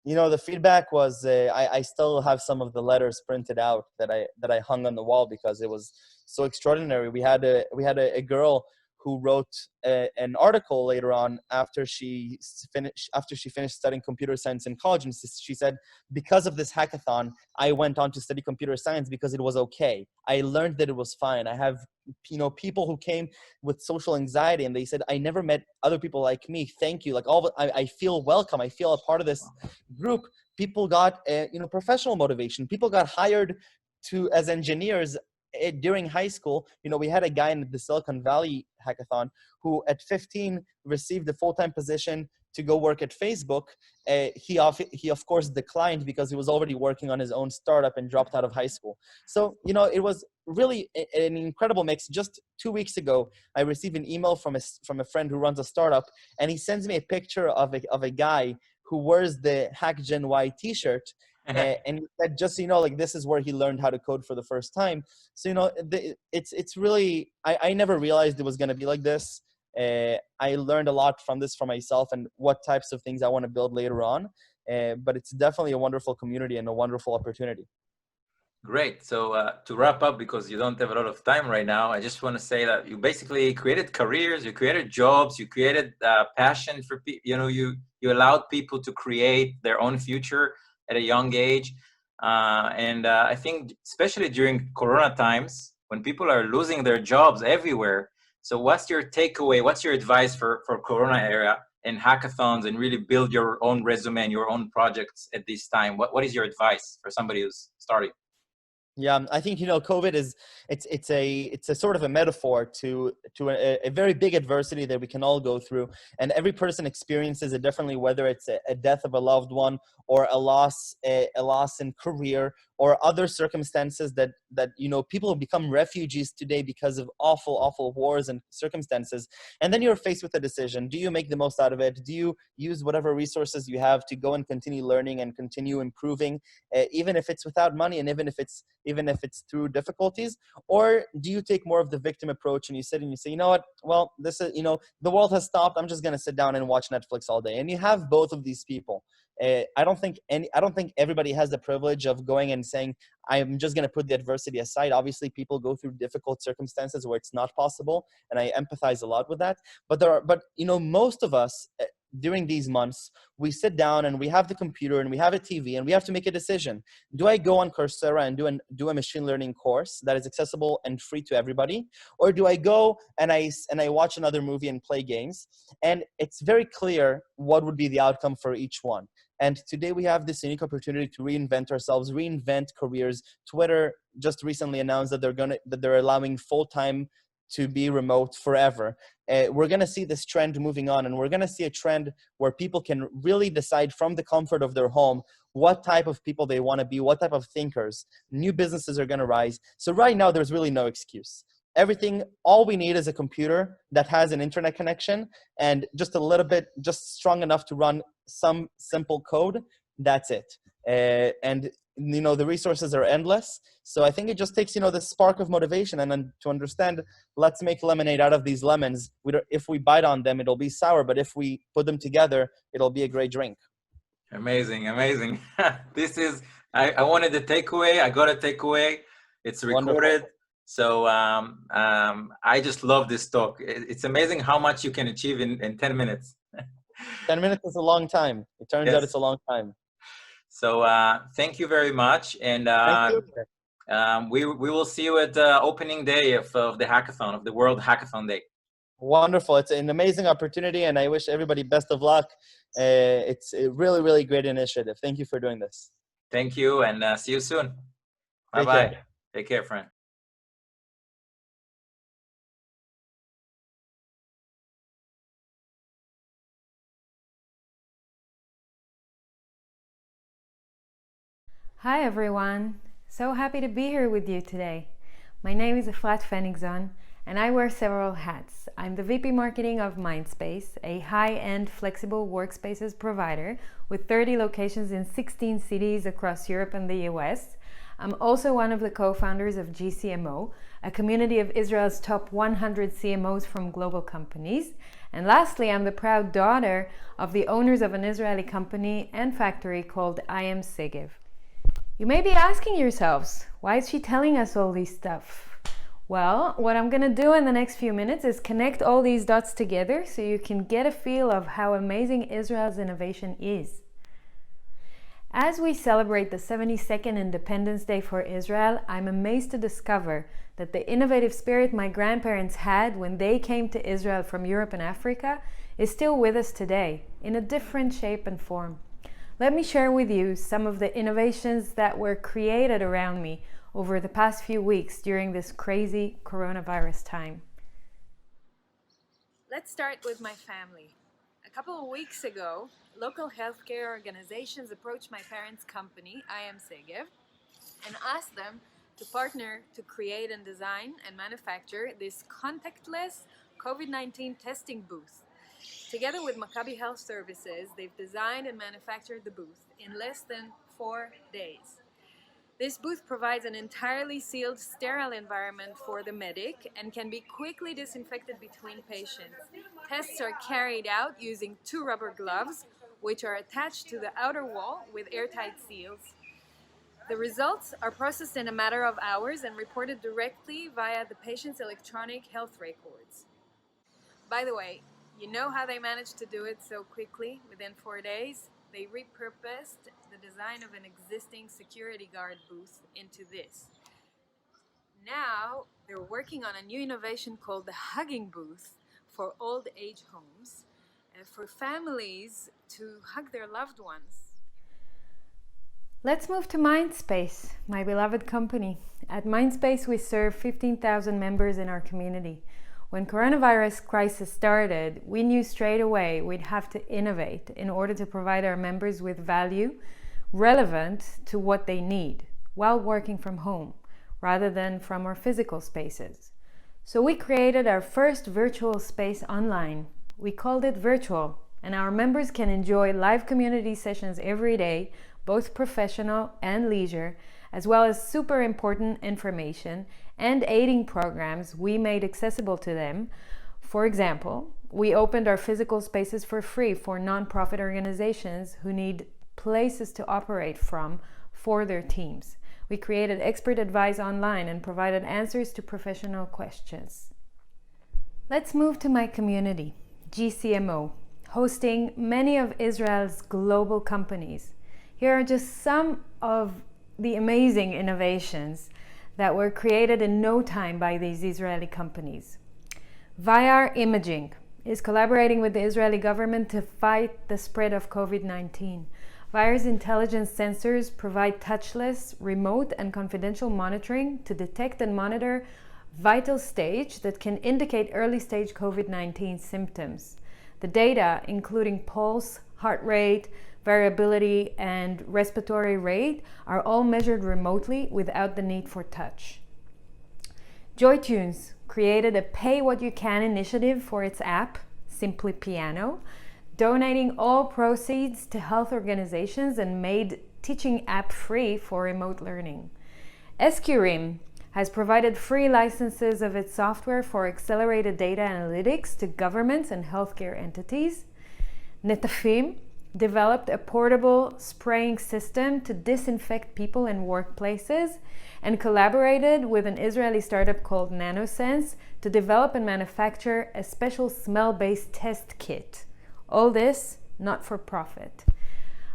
The feedback was, I still have some of the letters printed out that I hung on the wall because it was so extraordinary. We had a girl who wrote an article later on after she finished studying computer science in college, and she said, because of this hackathon, I went on to study computer science because it was okay. I learned that it was fine. I have people who came with social anxiety, and they said, I never met other people like me. Thank you. Like I feel welcome. I feel a part of this group. People got professional motivation. People got hired as engineers during high school. We had a guy in the Silicon Valley hackathon who at 15 received a full-time position to go work at Facebook. He of course declined because he was already working on his own startup and dropped out of high school. So it was really an incredible mix. Just 2 weeks ago, I received an email from a friend who runs a startup, and he sends me a picture of a guy who wears the Hack Gen Y t-shirt. And he said, just so you know, like, this is where he learned how to code for the first time. So it's really, I never realized it was going to be like this. I learned a lot from this for myself and what types of things I want to build later on. But it's definitely a wonderful community and a wonderful opportunity. Great. So to wrap up, because you don't have a lot of time right now, I just want to say that you basically created careers, you created jobs, you created passion for people. You allowed people to create their own future at a young age. And I think especially during Corona times, when people are losing their jobs everywhere. So what's your takeaway? What's your advice for Corona era and hackathons, and really build your own resume and your own projects at this time? What is your advice for somebody who's starting? Yeah, I think COVID is it's a sort of a metaphor to a very big adversity that we can all go through, and every person experiences it differently. Whether it's a death of a loved one, or a loss in career, or other circumstances that people become refugees today because of awful wars and circumstances. And then you're faced with a decision: do you make the most out of it? Do you use whatever resources you have to go and continue learning and continue improving, even if it's without money, and even if it's through difficulties? Or do you take more of the victim approach and you sit and you say, you know what, well, this is, the world has stopped, I'm just going to sit down and watch Netflix all day? And you have both of these people. I don't think everybody has the privilege of going and saying, I'm just going to put the adversity aside. Obviously, people go through difficult circumstances where it's not possible, and I empathize a lot with that. But most of us, during these months, we sit down and we have the computer and we have a TV, and we have to make a decision. Do I go on Coursera and do a machine learning course that is accessible and free to everybody? Or do I go and I watch another movie and play games? And it's very clear what would be the outcome for each one. And today we have this unique opportunity to reinvent ourselves, reinvent careers. Twitter just recently announced that they're allowing full-time to be remote forever. We're going to see this trend moving on, and we're going to see a trend where people can really decide from the comfort of their home what type of people they want to be, what type of thinkers. New businesses are going to rise. So right now, there's really no excuse. All we need is a computer that has an internet connection and just a little bit, just strong enough to run some simple code. That's it. And the resources are endless. So I think it just takes, the spark of motivation, and then to understand, let's make lemonade out of these lemons. If we bite on them, it'll be sour, but if we put them together, it'll be a great drink. Amazing. I wanted the takeaway. I got a takeaway. It's recorded. Wonderful. So I just love this talk. It's amazing how much you can achieve in 10 minutes. 10 minutes is a long time. It turns out Yes. it's a long time. So thank you very much. And Thank you. we will see you at the opening day of the hackathon, of the World Hackathon Day. Wonderful. It's an amazing opportunity, and I wish everybody best of luck. It's a really, really great initiative. Thank you for doing this. Thank you, and see you soon. Take Bye-bye. care. Take care, friend. Hi everyone, so happy to be here with you today. My name is Efrat Fenigzon and I wear several hats. I'm the VP Marketing of Mindspace, a high-end flexible workspaces provider with 30 locations in 16 cities across Europe and the US. I'm also one of the co-founders of GCMO, a community of Israel's top 100 CMOs from global companies. And lastly, I'm the proud daughter of the owners of an Israeli company and factory called I Am Segev. You may be asking yourselves, why is she telling us all this stuff? Well, what I'm going to do in the next few minutes is connect all these dots together so you can get a feel of how amazing Israel's innovation is. As we celebrate the 72nd Independence Day for Israel, I'm amazed to discover that the innovative spirit my grandparents had when they came to Israel from Europe and Africa is still with us today, in a different shape and form. Let me share with you some of the innovations that were created around me over the past few weeks during this crazy coronavirus time. Let's start with my family. A couple of weeks ago, local healthcare organizations approached my parents' company, I Am Segev, and asked them to partner to create and design and manufacture this contactless COVID-19 testing booth. Together with Maccabi Health Services, they've designed and manufactured the booth in less than 4 days. This booth provides an entirely sealed, sterile environment for the medic and can be quickly disinfected between patients. Tests are carried out using 2 rubber gloves, which are attached to the outer wall with airtight seals. The results are processed in a matter of hours and reported directly via the patient's electronic health records. By the way, you know how they managed to do it so quickly, within 4 days? They repurposed the design of an existing security guard booth into this. Now, they're working on a new innovation called the hugging booth for old age homes, for families to hug their loved ones. Let's move to Mindspace, my beloved company. At Mindspace, we serve 15,000 members in our community. When coronavirus crisis started, we knew straight away we'd have to innovate in order to provide our members with value relevant to what they need while working from home, rather than from our physical spaces. So we created our first virtual space online. We called it Virtual, and our members can enjoy live community sessions every day, both professional and leisure, as well as super important information and aiding programs we made accessible to them. For example, we opened our physical spaces for free for nonprofit organizations who need places to operate from for their teams. We created expert advice online and provided answers to professional questions. Let's move to my community, GCMO, hosting many of Israel's global companies. Here are just some of the amazing innovations that were created in no time by these Israeli companies. Vyar Imaging is collaborating with the Israeli government to fight the spread of COVID-19. Vyar's intelligence sensors provide touchless, remote, and confidential monitoring to detect and monitor vital stage that can indicate early stage COVID-19 symptoms. The data, including pulse, heart rate, variability, and respiratory rate, are all measured remotely without the need for touch. JoyTunes created a Pay What You Can initiative for its app, Simply Piano, donating all proceeds to health organizations and made teaching app free for remote learning. SQRIM has provided free licenses of its software for accelerated data analytics to governments and healthcare entities. Netafim developed a portable spraying system to disinfect people in workplaces, and collaborated with an Israeli startup called NanoSense to develop and manufacture a special smell-based test kit. All this not for profit.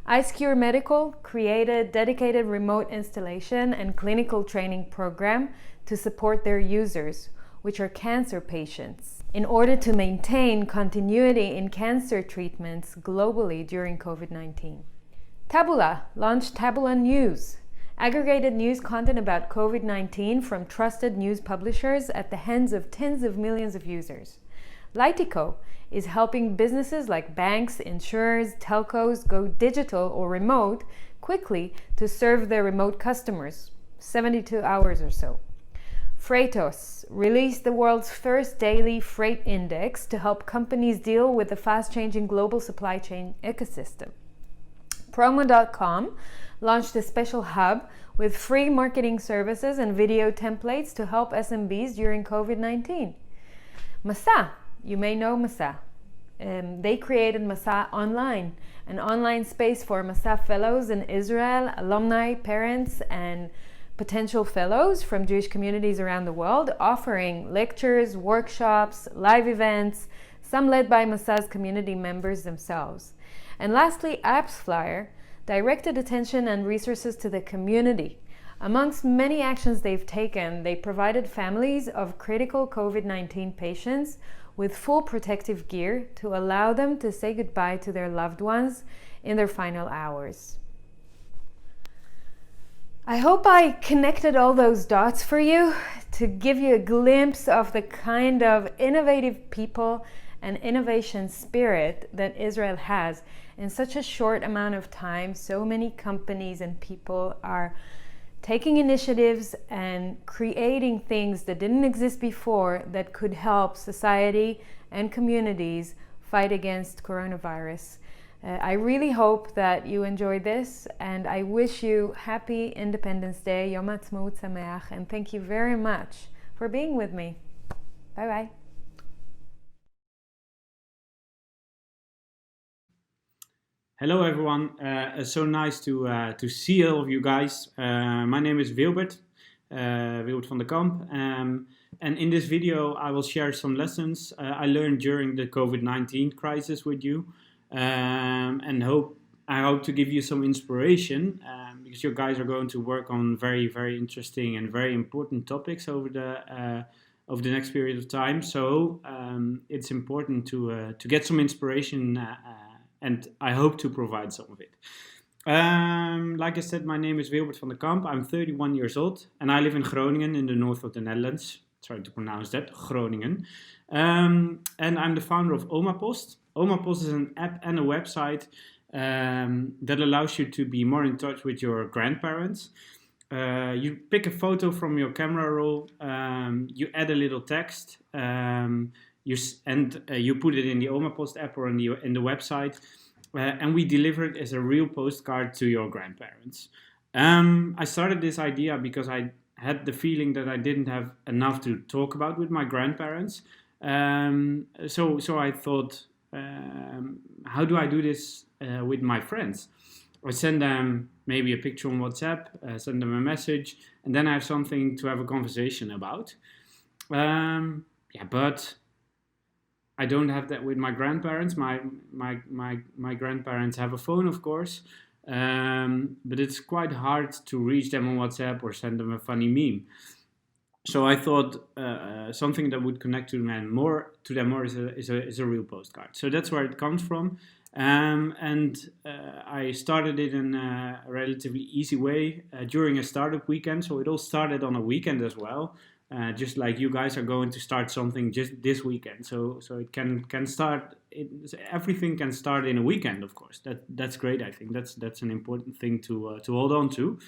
IceCure Medical created dedicated remote installation and clinical training program to support their users, which are cancer patients, in order to maintain continuity in cancer treatments globally during COVID-19. Tabula launched Tabula News, aggregated news content about COVID-19 from trusted news publishers at the hands of tens of millions of users. Litico is helping businesses like banks, insurers, telcos go digital or remote quickly to serve their remote customers, 72 hours or so. Freightos released the world's first daily freight index to help companies deal with the fast-changing global supply chain ecosystem. Promo.com launched a special hub with free marketing services and video templates to help SMBs during COVID-19. Masa, you may know Masa. They created Masa Online, an online space for Masa fellows in Israel, alumni, parents, and potential fellows from Jewish communities around the world, offering lectures, workshops, live events, some led by Masa's community members themselves. And lastly, AppsFlyer directed attention and resources to the community. Amongst many actions they've taken, they provided families of critical COVID-19 patients with full protective gear to allow them to say goodbye to their loved ones in their final hours. I hope I connected all those dots for you to give you a glimpse of the kind of innovative people and innovation spirit that Israel has. In such a short amount of time, so many companies and people are taking initiatives and creating things that didn't exist before that could help society and communities fight against coronavirus. I really hope that you enjoyed this, and I wish you happy Independence Day, Yom Ha'atzmaut Sameach, and thank you very much for being with me. Bye-bye. Hello everyone, so nice to see all of you guys. My name is Wilbert van der Kamp, and in this video I will share some lessons I learned during the COVID-19 crisis with you, and I hope to give you some inspiration, because you guys are going to work on very, very interesting and very important topics over the next period of time. So it's important to get some inspiration, and I hope to provide some of it. Like I said, my name is Wilbert van der Kamp. I'm 31 years old, and I live in Groningen in the north of the Netherlands. Try to pronounce that, Groningen. And I'm the founder of OmaPost. OmaPost is an app and a website that allows you to be more in touch with your grandparents. You pick a photo from your camera roll, you add a little text, you put it in the OmaPost app or in the website, and we deliver it as a real postcard to your grandparents. I started this idea because I had the feeling that I didn't have enough to talk about with my grandparents. So I thought, how do I do this with my friends? I send them maybe a picture on WhatsApp, send them a message, and then I have something to have a conversation about. But I don't have that with my grandparents. My grandparents have a phone, of course, but it's quite hard to reach them on WhatsApp or send them a funny meme. So I thought something that would connect to them more is a real postcard. So that's where it comes from, and I started it in a relatively easy way during a startup weekend. So it all started on a weekend as well. Just like you guys are going to start something just this weekend, so it can start. Everything can start in a weekend, of course. That's great. I think that's an important thing to hold on to.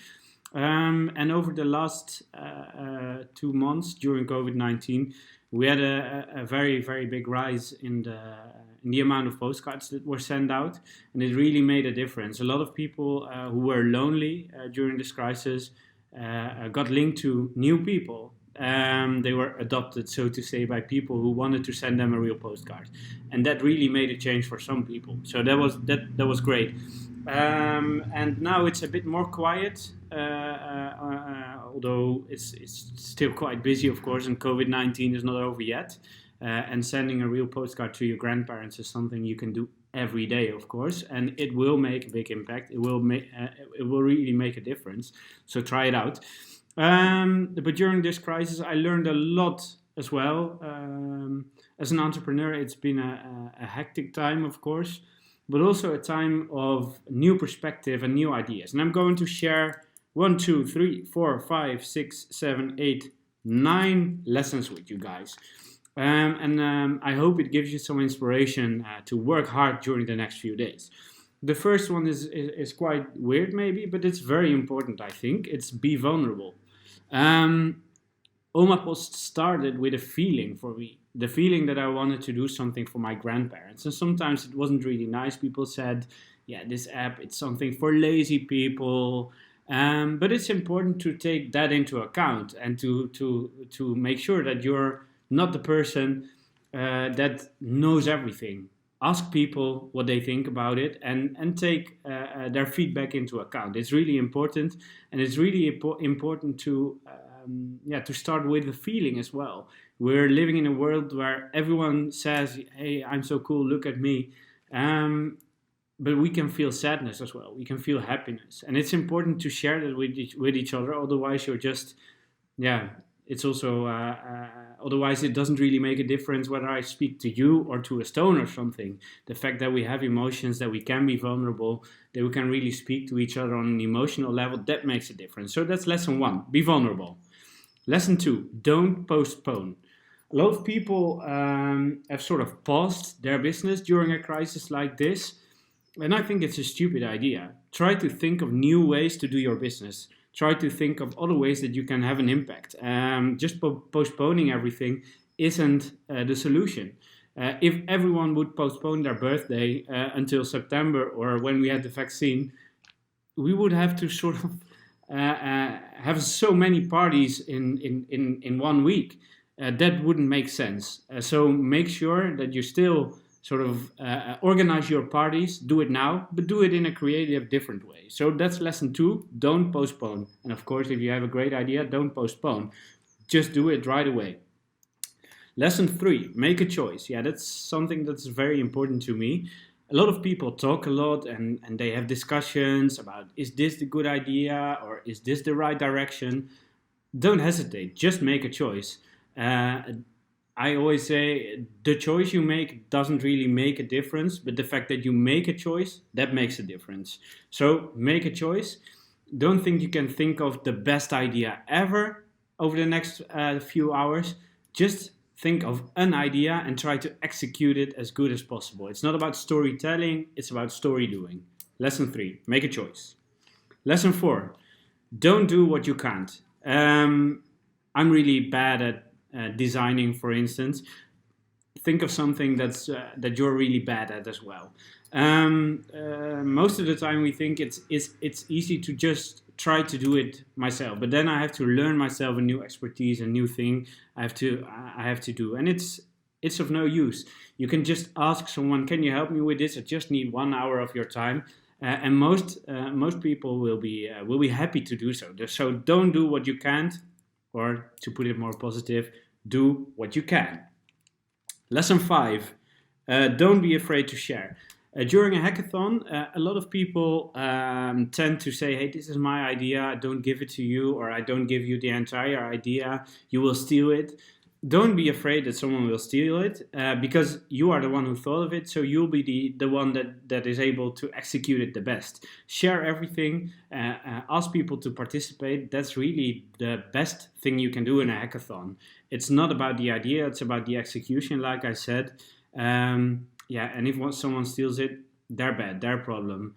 And over the last 2 months during COVID-19, we had a very, very big rise in the amount of postcards that were sent out, and it really made a difference. A lot of people who were lonely during this crisis got linked to new people They were adopted, so to say, by people who wanted to send them a real postcard, and that really made a change for some people. So that was great. And now it's a bit more quiet, although it's still quite busy, of course, and COVID-19 is not over yet. And sending a real postcard to your grandparents is something you can do every day, of course, and it will make a big impact. It will really make a difference. So try it out. But during this crisis, I learned a lot as well. As an entrepreneur, it's been a hectic time, of course, but also a time of new perspective and new ideas. And I'm going to share 1, 2, 3, 4, 5, 6, 7, 8, 9 lessons with you guys. I hope it gives you some inspiration to work hard during the next few days. The first one is quite weird maybe, but it's very important, I think. It's be vulnerable. Oma Post started with a feeling for me. The feeling that I wanted to do something for my grandparents. And sometimes it wasn't really nice. People said, yeah, this app, it's something for lazy people. But it's important to take that into account and to make sure that you're not the person that knows everything. Ask people what they think about it and take their feedback into account. It's really important, and it's really important to start with the feeling as well. We're living in a world where everyone says, hey, I'm so cool, look at me. But we can feel sadness as well. We can feel happiness. And it's important to share that with each other. Otherwise, you're just, it's also, otherwise it doesn't really make a difference whether I speak to you or to a stone or something. The fact that we have emotions, that we can be vulnerable, that we can really speak to each other on an emotional level, that makes a difference. So that's lesson 1, be vulnerable. Lesson 2, don't postpone. A lot of people have sort of paused their business during a crisis like this. And I think it's a stupid idea. Try to think of new ways to do your business. Try to think of other ways that you can have an impact. Just postponing everything isn't the solution. If everyone would postpone their birthday until September or when we had the vaccine, we would have to sort of have so many parties in 1 week. That wouldn't make sense. So make sure that you still sort of organize your parties, do it now, but do it in a creative, different way. So that's lesson 2, don't postpone. And of course, if you have a great idea, don't postpone. Just do it right away. Lesson 3, make a choice. Yeah, that's something that's very important to me. A lot of people talk a lot and they have discussions about, is this the good idea or is this the right direction? Don't hesitate, just make a choice. I always say the choice you make doesn't really make a difference, but the fact that you make a choice, that makes a difference. So make a choice. Don't think you can think of the best idea ever over the next few hours. Just think of an idea and try to execute it as good as possible. It's not about storytelling, it's about story doing. Lesson 3, make a choice. Lesson 4, don't do what you can't. I'm really bad at designing, for instance. Think of something that you're really bad at as well. Most of the time we think it's easy to just try to do it myself, but then I have to learn myself a new expertise, a new thing I have to do, and it's of no use. You can just ask someone, can you help me with this? I just need 1 hour of your time, and most people will be happy to do so. So don't do what you can't, or to put it more positive, do what you can. Lesson 5, don't be afraid to share. During a hackathon, a lot of people tend to say, hey, this is my idea, I don't give it to you, or I don't give you the entire idea, you will steal it. Don't be afraid that someone will steal it, because you are the one who thought of it, so you'll be the one that is able to execute it the best. Share everything, ask people to participate. That's really the best thing you can do in a hackathon. It's not about the idea, it's about the execution, like I said. And if someone steals it, they're bad, their problem.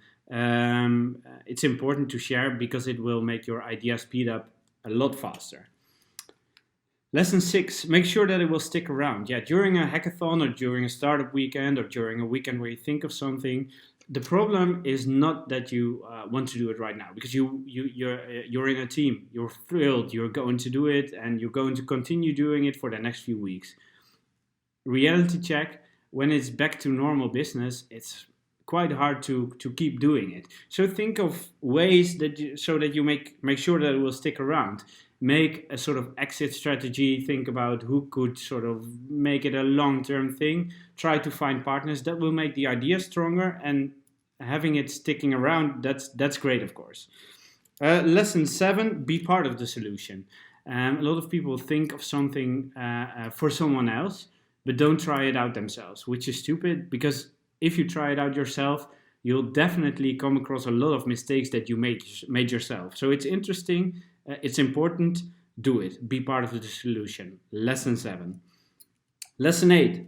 It's important to share because it will make your idea speed up a lot faster. Lesson 6, make sure that it will stick around. Yeah, during a hackathon or during a startup weekend or during a weekend where you think of something, the problem is not that you want to do it right now, because you're in a team, you're thrilled, you're going to do it, and you're going to continue doing it for the next few weeks. Reality check: when it's back to normal business, it's quite hard to keep doing it. So think of ways that you make sure that it will stick around. Make a sort of exit strategy. Think about who could sort of make it a long-term thing. Try to find partners that will make the idea stronger, and having it sticking around, that's great, of course. Lesson 7: be part of the solution. A lot of people think of something for someone else, but don't try it out themselves, which is stupid, because if you try it out yourself, you'll definitely come across a lot of mistakes that you made yourself. So it's interesting, it's important, do it. Be part of the solution. Lesson 7. Lesson 8: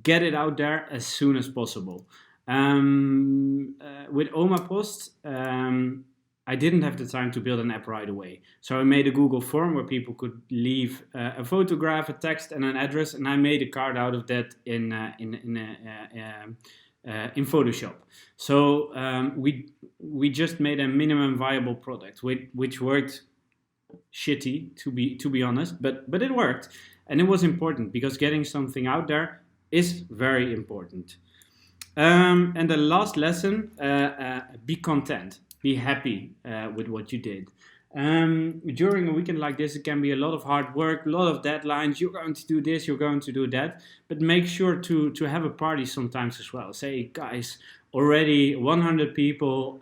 get it out there as soon as possible. With Oma Post, I didn't have the time to build an app right away. So I made a Google form where people could leave a photograph, a text, and an address, and I made a card out of that in Photoshop. So we just made a minimum viable product, which worked shitty, to be honest, but it worked, and it was important, because getting something out there is very important. And the last lesson: be content. Be happy with what you did. During a weekend like this, it can be a lot of hard work, a lot of deadlines. You're going to do this, you're going to do that. But make sure to have a party sometimes as well. Say, guys, already 100 people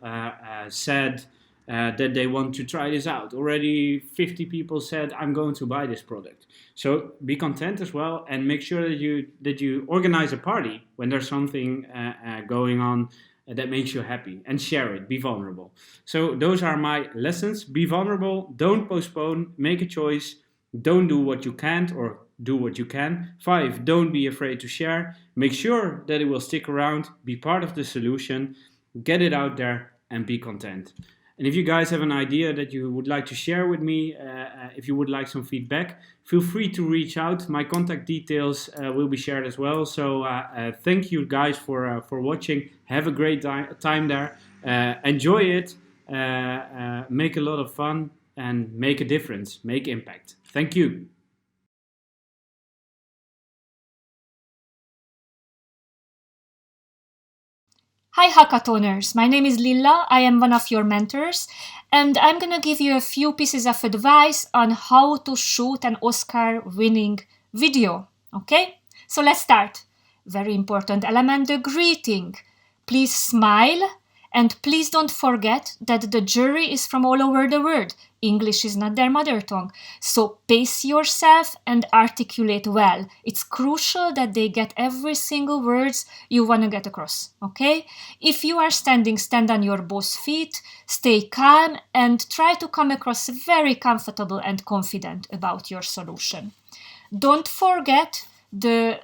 said that they want to try this out. Already 50 people said, I'm going to buy this product. So be content as well, and make sure that you organize a party when there's something going on that makes you happy, and share it. Be vulnerable. So those are my lessons. Be vulnerable, don't postpone, make a choice, don't do what you can't, or do what you can. 5, don't be afraid to share. Make sure that it will stick around, be part of the solution, get it out there, and be content. And if you guys have an idea that you would like to share with me, if you would like some feedback, feel free to reach out. My contact details will be shared as well. So thank you guys for watching. Have a great time there. Enjoy it. Make a lot of fun, and make a difference. Make impact. Thank you. Hi Hackathoners, my name is Lilla, I am one of your mentors, and I'm gonna give you a few pieces of advice on how to shoot an Oscar-winning video, okay? So let's start. Very important element, the greeting. Please smile, and please don't forget that the jury is from all over the world. English is not their mother tongue. So pace yourself and articulate well. It's crucial that they get every single words you want to get across, okay? If you are standing, stand on your both feet, stay calm, and try to come across very comfortable and confident about your solution. Don't forget, the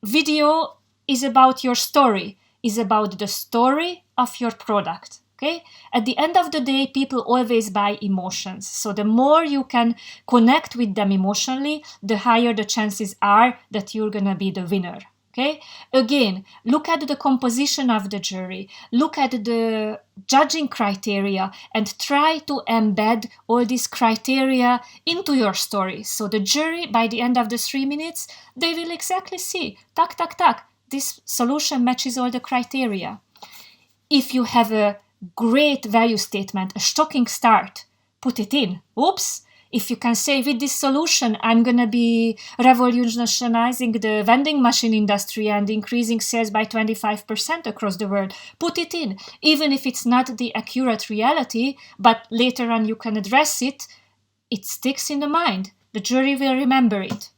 video is about your story, is about the story of your product. Okay? At the end of the day, people always buy emotions. So the more you can connect with them emotionally, the higher the chances are that you're going to be the winner. Okay? Again, look at the composition of the jury, look at the judging criteria, and try to embed all these criteria into your story. So the jury, by the end of the 3 minutes, they will exactly see, tack, tack, tack, this solution matches all the criteria. If you have a great value statement, a shocking start, put it in. Oops! If you can say, with this solution, I'm going to be revolutionizing the vending machine industry and increasing sales by 25% across the world, put it in. Even if it's not the accurate reality, but later on you can address it, it sticks in the mind. The jury will remember it.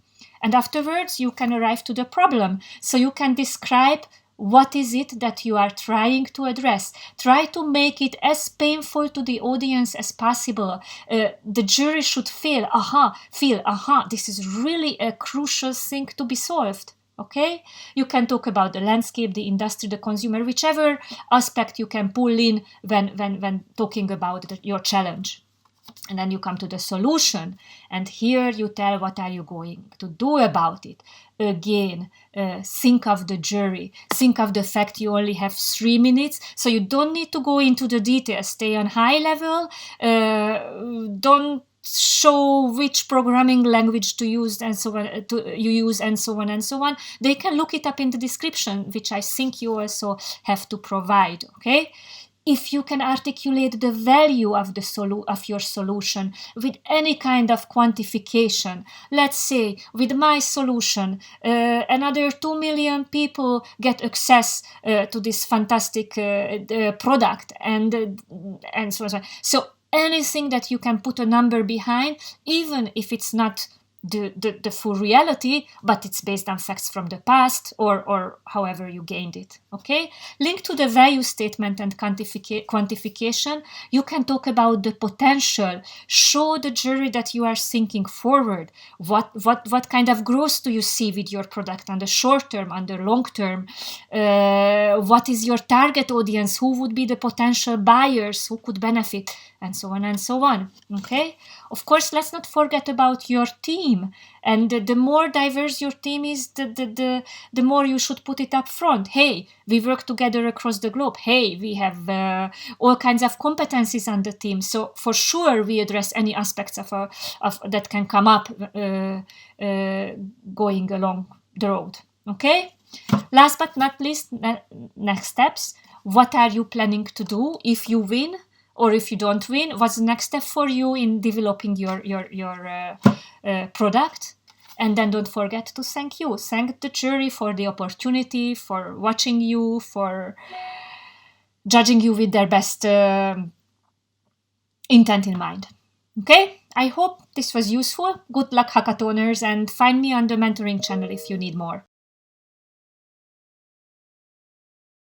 And afterwards, you can arrive to the problem. So you can describe what is it that you are trying to address. Try to make it as painful to the audience as possible. The jury should feel, this is really a crucial thing to be solved. Okay? You can talk about the landscape, the industry, the consumer, whichever aspect you can pull in when talking about your challenge. And then you come to the solution, and here you tell what are you going to do about it. Again, think of the jury, think of the fact you only have 3 minutes, so you don't need to go into the details. Stay on high level, don't show which programming language to use and so on, you use and so on and so on. They can look it up in the description, which I think you also have to provide. Okay, if you can articulate the value of of your solution with any kind of quantification. Let's say with my solution, another 2 million people get access to this fantastic product, and so on. So anything that you can put a number behind, even if it's not the full reality, but it's based on facts from the past, or however you gained it. Okay, link to the value statement and quantification. You can talk about the potential, show the jury that you are thinking forward. What kind of growth do you see with your product on the short term, on the long term? What is your target audience? Who would be the potential buyers who could benefit, and so on and so on. Okay, of course, let's not forget about your team, and the more diverse your team is, the more you should put it up front. Hey, we work together across the globe. Hey, we have all kinds of competencies on the team, so for sure we address any aspects of that can come up going along the road. Okay, last but not least, next steps. What are you planning to do if you win? Or if you don't win, what's the next step for you in developing your product? And then don't forget to thank you. Thank the jury for the opportunity, for watching you, for judging you with their best intent in mind. Okay, I hope this was useful. Good luck, hackathoners, and find me on the mentoring channel if you need more.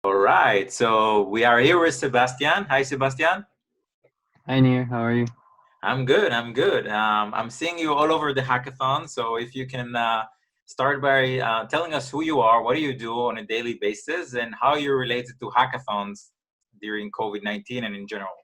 All right, so we are here with Sebastian. Hi, Sebastian. Hi, Nir. How are you? I'm good. I'm good. I'm seeing you all over the hackathon. So if you can start by telling us who you are, what do you do on a daily basis, and how you're related to hackathons during COVID-19 and in general.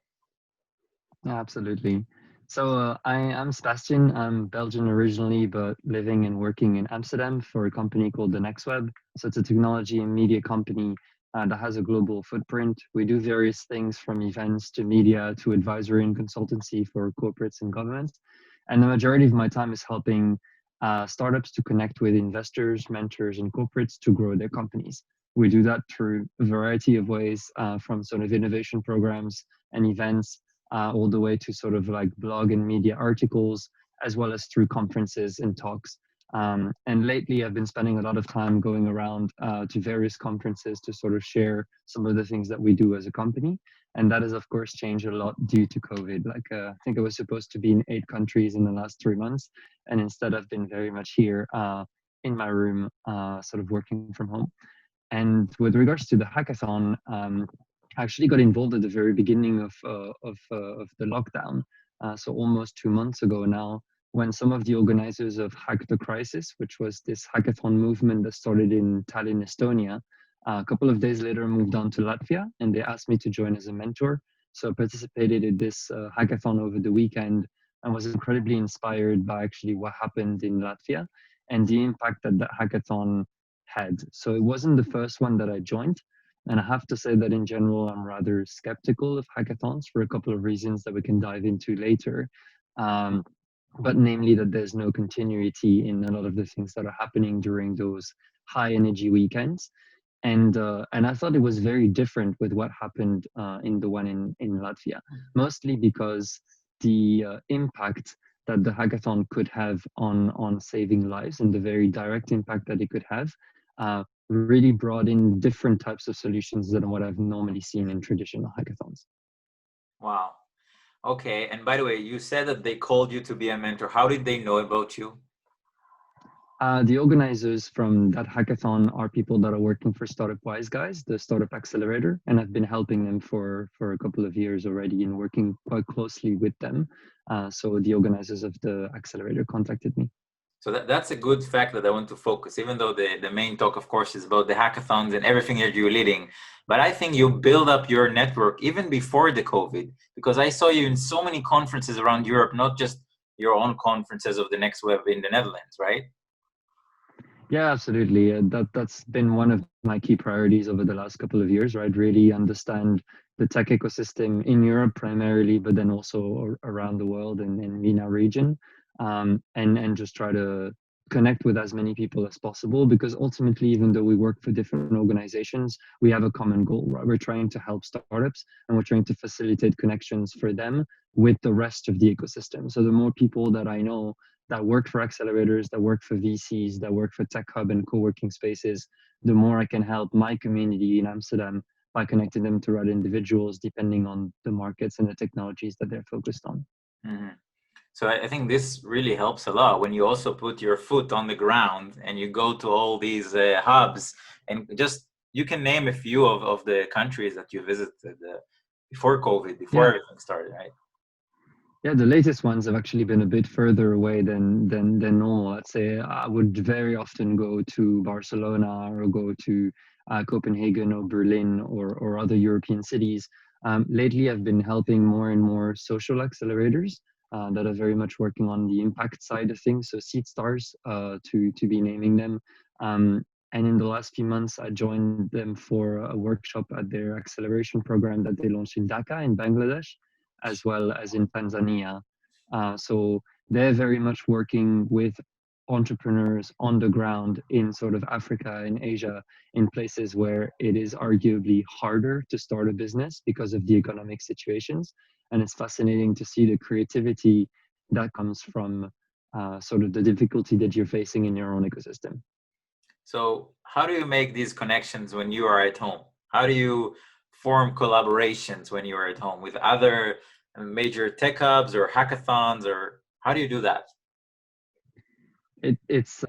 Yeah, absolutely. So I'm Sebastian. I'm Belgian originally, but living and working in Amsterdam for a company called The Next Web. So it's a technology and media company that has a global footprint. We do various things from events to media to advisory and consultancy for corporates and governments. And the majority of my time is helping startups to connect with investors, mentors, and corporates to grow their companies. We do that through a variety of ways, from sort of innovation programs and events, all the way to sort of like blog and media articles, as well as through conferences and talks. And lately, I've been spending a lot of time going around to various conferences to sort of share some of the things that we do as a company. And that has, of course, changed a lot due to COVID. Like, I think I was supposed to be in 8 countries in the last 3 months. And instead, I've been very much here in my room, sort of working from home. And with regards to the hackathon, I actually got involved at the very beginning of the lockdown. So almost 2 months ago now, when some of the organizers of Hack the Crisis, which was this hackathon movement that started in Tallinn, Estonia, a couple of days later moved on to Latvia, and they asked me to join as a mentor. So I participated in this hackathon over the weekend and was incredibly inspired by actually what happened in Latvia and the impact that that hackathon had. So it wasn't the first one that I joined. And I have to say that in general, I'm rather skeptical of hackathons for a couple of reasons that we can dive into later. But namely that there's no continuity in a lot of the things that are happening during those high energy weekends. And I thought it was very different with what happened in the one in Latvia, mostly because the impact that the hackathon could have on saving lives and the very direct impact that it could have really brought in different types of solutions than what I've normally seen in traditional hackathons. Wow. Okay. And by the way, you said that they called you to be a mentor. How did they know about you? The organizers from that hackathon are people that are working for Startup Wise Guys, the startup accelerator, and I've been helping them for a couple of years already and working quite closely with them. So the organizers of the accelerator contacted me. So that's a good fact that I want to focus, even though the main talk, of course, is about the hackathons and everything that you're leading. But I think you build up your network even before the COVID, because I saw you in so many conferences around Europe, not just your own conferences of the Next Web in the Netherlands, right? Yeah, absolutely. That's been one of my key priorities over the last couple of years, right? Really understand the tech ecosystem in Europe primarily, but then also around the world and in MENA region, and just try to connect with as many people as possible. Because ultimately, even though we work for different organizations, we have a common goal, right? We're trying to help startups, and we're trying to facilitate connections for them with the rest of the ecosystem. So the more people that I know that work for accelerators, that work for VCs, that work for tech hub and co-working spaces, the more I can help my community in Amsterdam by connecting them to other individuals depending on the markets and the technologies that they're focused on. Mm-hmm. So I think this really helps a lot when you also put your foot on the ground and you go to all these hubs, and just you can name a few of the countries that you visited before COVID, before everything started, right? Yeah, the latest ones have actually been a bit further away than normal. Let's say I would very often go to Barcelona or go to Copenhagen or Berlin or other European cities. Lately, I've been helping more and more social accelerators that are very much working on the impact side of things. So Seed Stars, to be naming them. And in the last few months, I joined them for a workshop at their acceleration program that they launched in Dhaka in Bangladesh, as well as in Tanzania. So they're very much working with entrepreneurs on the ground in sort of Africa and Asia, in places where it is arguably harder to start a business because of the economic situations. And it's fascinating to see the creativity that comes from sort of the difficulty that you're facing in your own ecosystem. So how do you make these connections when you are at home? How do you form collaborations when you are at home with other major tech hubs or hackathons, or how do you do that? It's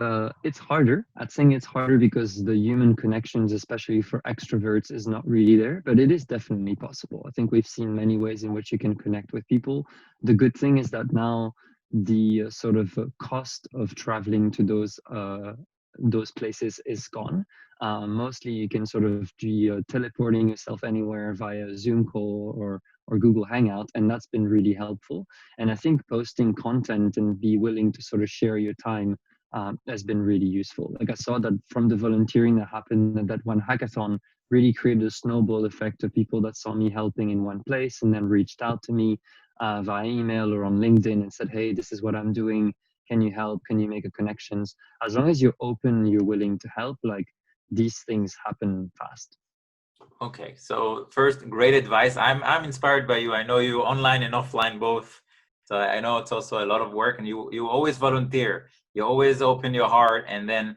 harder. I'd say it's harder because the human connections, especially for extroverts, is not really there, but it is definitely possible. I think we've seen many ways in which you can connect with people. The good thing is that now the sort of cost of traveling to those places is gone. Mostly you can sort of be teleporting yourself anywhere via Zoom call or Google Hangout, and that's been really helpful. And I think posting content and be willing to sort of share your time has been really useful. Like I saw that from the volunteering that happened at that one hackathon really created a snowball effect of people that saw me helping in one place and then reached out to me via email or on LinkedIn and said, hey, this is what I'm doing. Can you help? Can you make a connections? As long as you're open, you're willing to help, like these things happen fast. Okay, so first, great advice. I'm inspired by you. I know you online and offline both. So I know it's also a lot of work, and you always volunteer. You always open your heart, and then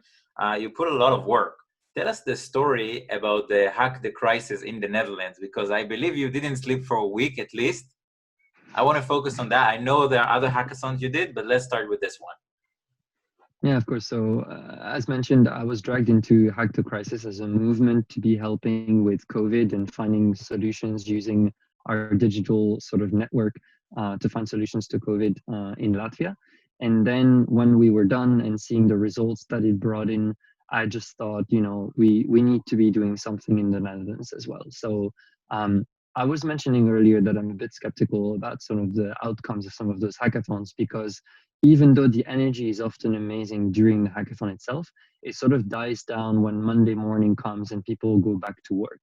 you put a lot of work. Tell us the story about the Hack the Crisis in the Netherlands, because I believe you didn't sleep for a week at least. I want to focus on that. I know there are other hackathons you did, but let's start with this one. Yeah, of course. So, as mentioned, I was dragged into Hack the Crisis as a movement to be helping with COVID and finding solutions using our digital sort of network to find solutions to COVID in Latvia. And then when we were done and seeing the results that it brought in, I just thought, we need to be doing something in the Netherlands as well. So, I was mentioning earlier that I'm a bit skeptical about some of the outcomes of some of those hackathons because even though the energy is often amazing during the hackathon itself, it sort of dies down when Monday morning comes and people go back to work.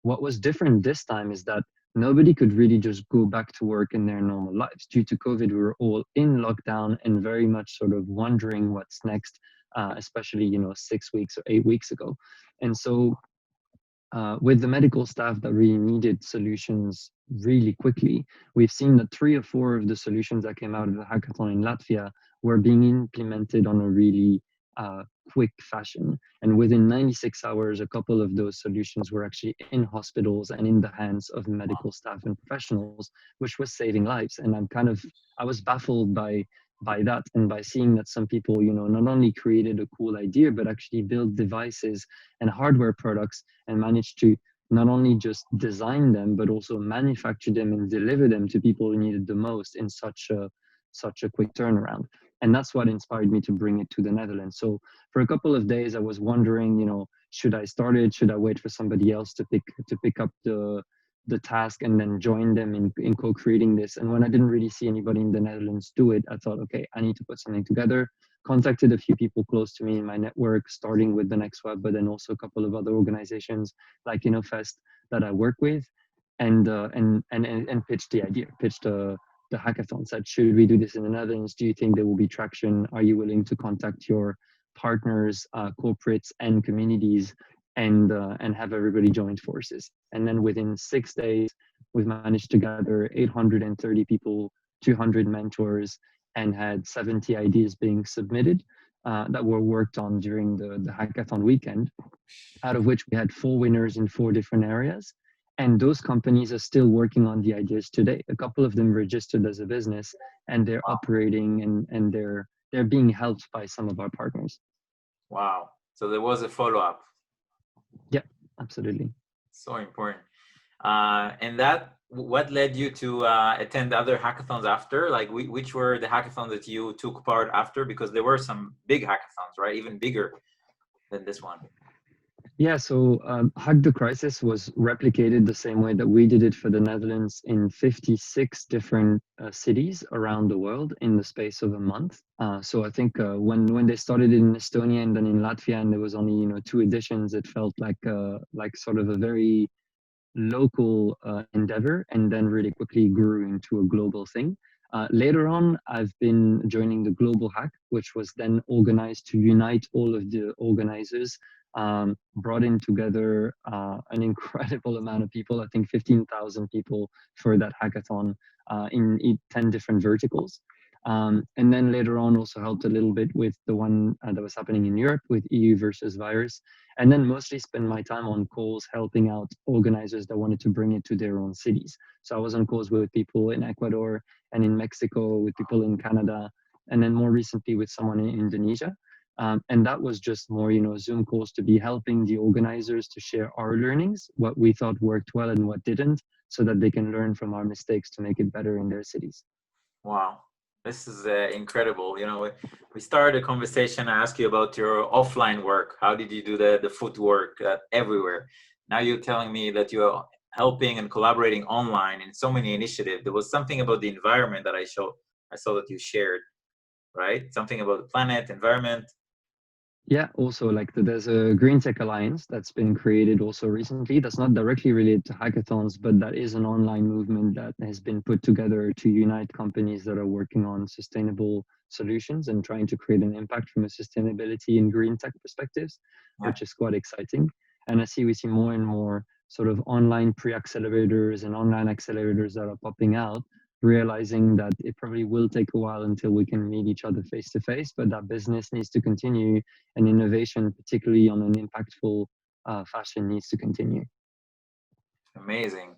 What was different this time is that nobody could really just go back to work in their normal lives. Due to COVID, we were all in lockdown and very much sort of wondering what's next, especially, 6 weeks or 8 weeks ago. And so with the medical staff that really needed solutions really quickly, we've seen that 3 or 4 of the solutions that came out of the hackathon in Latvia were being implemented on a really quick fashion. And within 96 hours, a couple of those solutions were actually in hospitals and in the hands of medical staff and professionals, which was saving lives. And I was baffled by that and by seeing that some people, not only created a cool idea, but actually built devices and hardware products and managed to not only just design them, but also manufacture them and deliver them to people who needed the most in such a quick turnaround. And that's what inspired me to bring it to the Netherlands. So for a couple of days, I was wondering, should I start it? Should I wait for somebody else to pick up the task and then join them in co-creating this? And when I didn't really see anybody in the Netherlands do it, I thought, okay, I need to put something together. Contacted a few people close to me in my network, starting with the Next Web, but then also a couple of other organizations like InnoFest that I work with, and pitched the idea, pitched the hackathon. Said, should we do this in the Netherlands? Do you think there will be traction? Are you willing to contact your partners, corporates, and communities, and have everybody join forces? And then within 6 days, we've managed to gather 830 people, 200 mentors, and had 70 ideas being submitted that were worked on during the hackathon weekend, out of which we had 4 winners in 4 different areas. And those companies are still working on the ideas today. A couple of them registered as a business, and they're operating, and they're being helped by some of our partners. Wow. So there was a follow-up. Yeah, absolutely. So important. And what led you to attend other hackathons after? Like, which were the hackathons that you took part after? Because there were some big hackathons, right? Even bigger than this one. Yeah, so Hack the Crisis was replicated the same way that we did it for the Netherlands in 56 different cities around the world in the space of a month. So I think when they started in Estonia and then in Latvia, and there was only 2 editions, it felt like sort of a very local endeavor, and then really quickly grew into a global thing. Later on, I've been joining the Global Hack, which was then organized to unite all of the organizers, brought in together an incredible amount of people, I think 15,000 people for that hackathon in 10 different verticals. And then later on also helped a little bit with the one that was happening in Europe with EU versus virus. And then mostly spend my time on calls helping out organizers that wanted to bring it to their own cities. So I was on calls with people in Ecuador and in Mexico, with people in Canada, and then more recently with someone in Indonesia. And that was just more, Zoom calls to be helping the organizers to share our learnings, what we thought worked well and what didn't, so that they can learn from our mistakes to make it better in their cities. Wow. This is incredible. We started a conversation. I asked you about your offline work. How did you do the footwork everywhere? Now you're telling me that you're helping and collaborating online in so many initiatives. There was something about the environment that I saw that you shared, right? Something about the planet, environment. Yeah, also there's a Green Tech Alliance that's been created also recently. That's not directly related to hackathons, but that is an online movement that has been put together to unite companies that are working on sustainable solutions and trying to create an impact from a sustainability and green tech perspectives, which is quite exciting. And we see more and more sort of online pre-accelerators and online accelerators that are popping out, realizing that it probably will take a while until we can meet each other face to face, but that business needs to continue, and innovation, particularly on an impactful fashion, needs to continue. Amazing.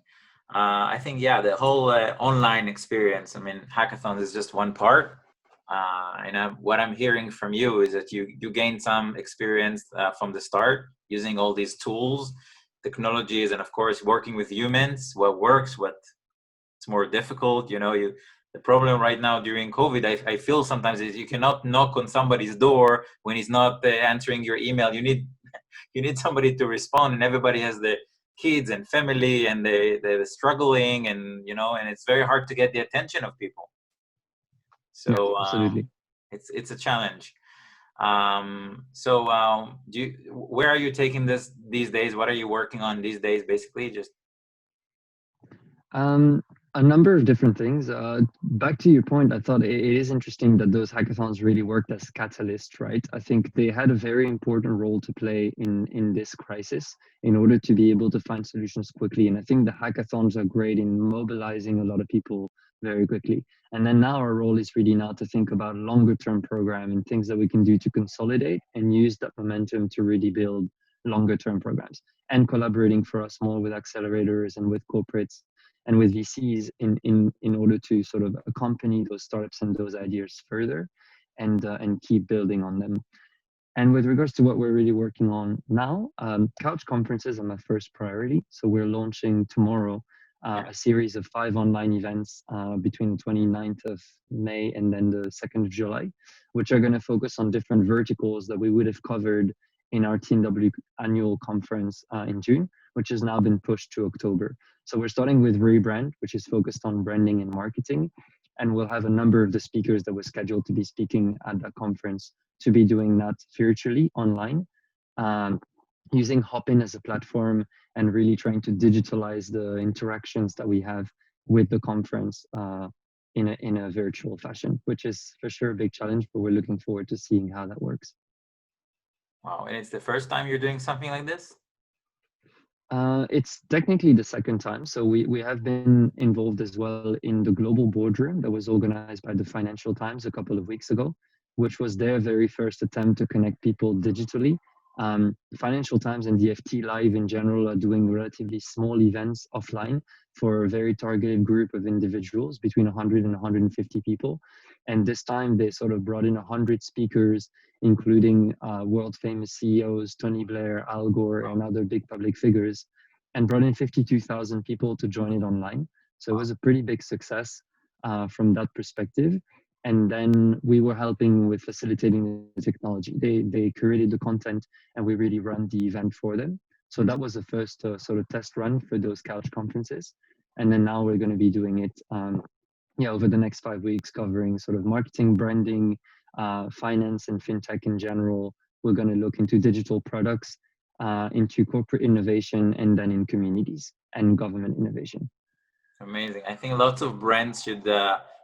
I think, the whole online experience, hackathons is just one part. And what I'm hearing from you is that you gained some experience from the start using all these tools, technologies, and of course, working with humans, what works, what it's more difficult. The problem right now during COVID, I feel sometimes is you cannot knock on somebody's door when he's not answering your email. You need somebody to respond, and everybody has the kids and family, and they're struggling, and and it's very hard to get the attention of people. So absolutely, it's a challenge. Where are you taking this these days? What are you working on these days? Basically, just a number of different things. Back to your point, I thought it is interesting that those hackathons really worked as catalysts, right? I think they had a very important role to play in this crisis in order to be able to find solutions quickly. And I think the hackathons are great in mobilizing a lot of people very quickly. And then now our role is really now to think about longer term program and things that we can do to consolidate and use that momentum to really build longer term programs, and collaborating for us more with accelerators and with corporates and with VCs in order to sort of accompany those startups and those ideas further, and keep building on them. And with regards to what we're really working on now, couch conferences are my first priority. So we're launching tomorrow a series of 5 online events between the 29th of May and then the 2nd of July, which are going to focus on different verticals that we would have covered in our TNW annual conference in June, which has now been pushed to October. So we're starting with rebrand, which is focused on branding and marketing. And we'll have a number of the speakers that were scheduled to be speaking at that conference to be doing that virtually online, using Hopin as a platform and really trying to digitalize the interactions that we have with the conference in a virtual fashion, which is for sure a big challenge, but we're looking forward to seeing how that works. Wow, and it's the first time you're doing something like this? It's technically the second time. So we have been involved as well in the global boardroom that was organized by the Financial Times a couple of weeks ago, which was their very first attempt to connect people digitally. Financial Times and the FT Live in general are doing relatively small events offline for a very targeted group of individuals, between 100 and 150 people. And this time they sort of brought in 100 speakers, including world famous CEOs, Tony Blair, Al Gore, and other big public figures, and brought in 52,000 people to join it online. So it was a pretty big success from that perspective. And then we were helping with facilitating the technology. They created the content and we really ran the event for them. So that was the first sort of test run for those couch conferences. And then now we're going to be doing it over the next 5 weeks, covering sort of marketing, branding, finance and fintech in general. We're going to look into digital products, into corporate innovation, and then in communities and government innovation. Amazing. I think lots of brands should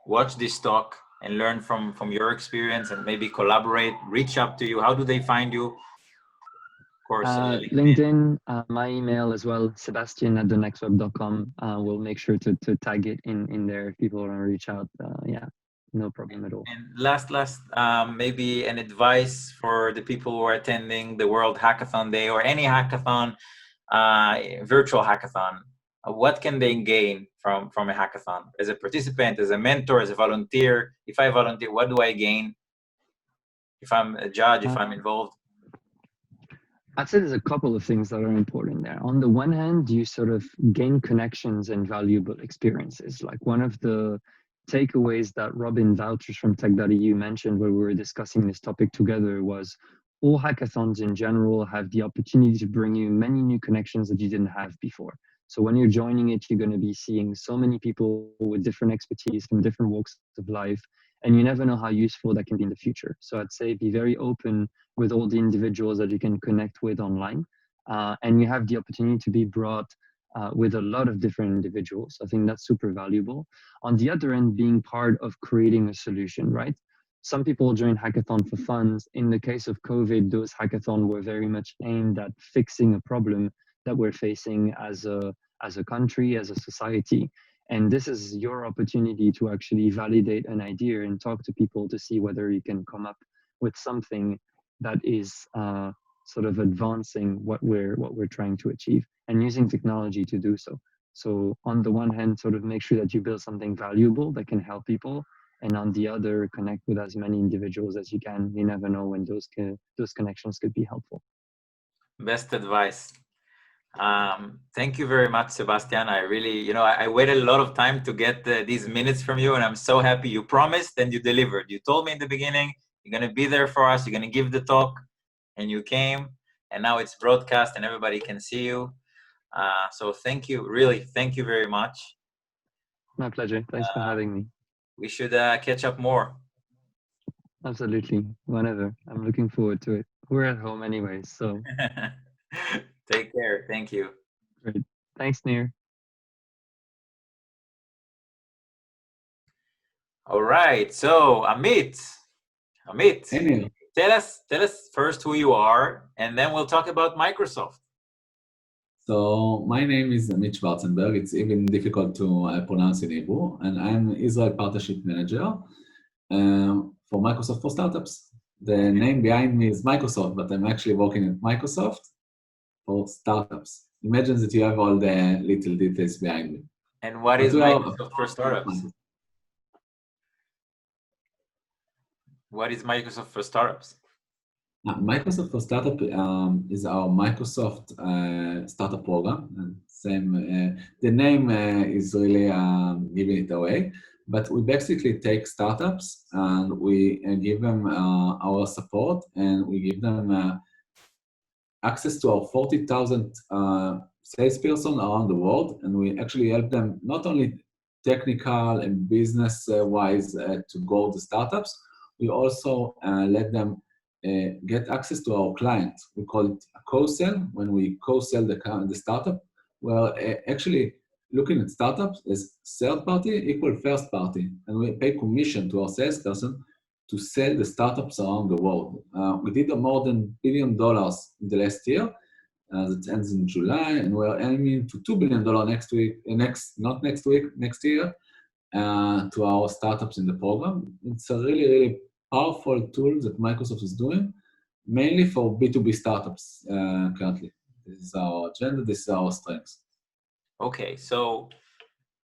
watch this talk and learn from your experience and maybe collaborate, reach out to you. How do they find you? Of course, LinkedIn, my email as well, sebastian@thenextweb.com. We'll make sure to tag it in there if people want to reach out. Yeah, no problem at all. And last, maybe an advice for the people who are attending the World Hackathon Day or any hackathon, virtual hackathon. What can they gain from a hackathon? As a participant, as a mentor, as a volunteer? If I volunteer, what do I gain? If I'm a judge, if I'm involved? I'd say there's a couple of things that are important there. On the one hand, you sort of gain connections and valuable experiences. Like one of the takeaways that Robin Wouters from Tech.eu mentioned when we were discussing this topic together was all hackathons in general have the opportunity to bring you many new connections that you didn't have before. So when you're joining it, you're going to be seeing so many people with different expertise from different walks of life, and you never know how useful that can be in the future. So I'd say be very open with all the individuals that you can connect with online, and you have the opportunity to be brought with a lot of different individuals. I think that's super valuable. On the other end, being part of creating a solution, right? Some people join hackathon for fun. In the case of COVID, those hackathons were very much aimed at fixing a problem that we're facing as a country, as a society. And this is your opportunity to actually validate an idea and talk to people to see whether you can come up with something that is sort of advancing what we're trying to achieve and using technology to do so. So on the one hand, sort of make sure that you build something valuable that can help people, and on the other, connect with as many individuals as you can. You never know when those connections could be helpful. Best advice. Thank you very much, Sebastian. I really, I waited a lot of time to get these minutes from you, and I'm so happy. You promised and you delivered. You told me in the beginning, you're going to be there for us. You're going to give the talk, and you came, and now it's broadcast and everybody can see you. So thank you. Really, thank you very much. My pleasure. Thanks for having me. We should catch up more. Absolutely. Whenever. I'm looking forward to it. We're at home anyway, so. Take care. Thank you. Great. Thanks, Nir. All right. So Amit, Hey, tell us first who you are, and then we'll talk about Microsoft. so my name is Amit Schwarzenberg. It's even difficult to pronounce in Hebrew, and I'm Israel Partnership Manager for Microsoft for Startups. The name behind me is Microsoft, but I'm actually working at Microsoft for Startups. Imagine that you have all the little details behind me. And what But is we are Microsoft for Startups? What is Microsoft for Startups? Microsoft for Startup is our Microsoft startup program. And the name is really giving it away. But we basically take startups and we give them our support, and we give them access to our 40,000 salesperson around the world, and we actually help them not only technical and business wise to grow the startups, we also let them get access to our clients. We call it a co-sell. When we co-sell the startup, well, actually looking at startups as third party equal first party, and we pay commission to our salesperson to sell the startups around the world. We did more than $1 billion in the last year. That ends in July, and we're aiming to $2 billion next year, to our startups in the program. It's a really, really powerful tool that Microsoft is doing, mainly for B2B startups currently. This is our agenda, this is our strengths. Okay, so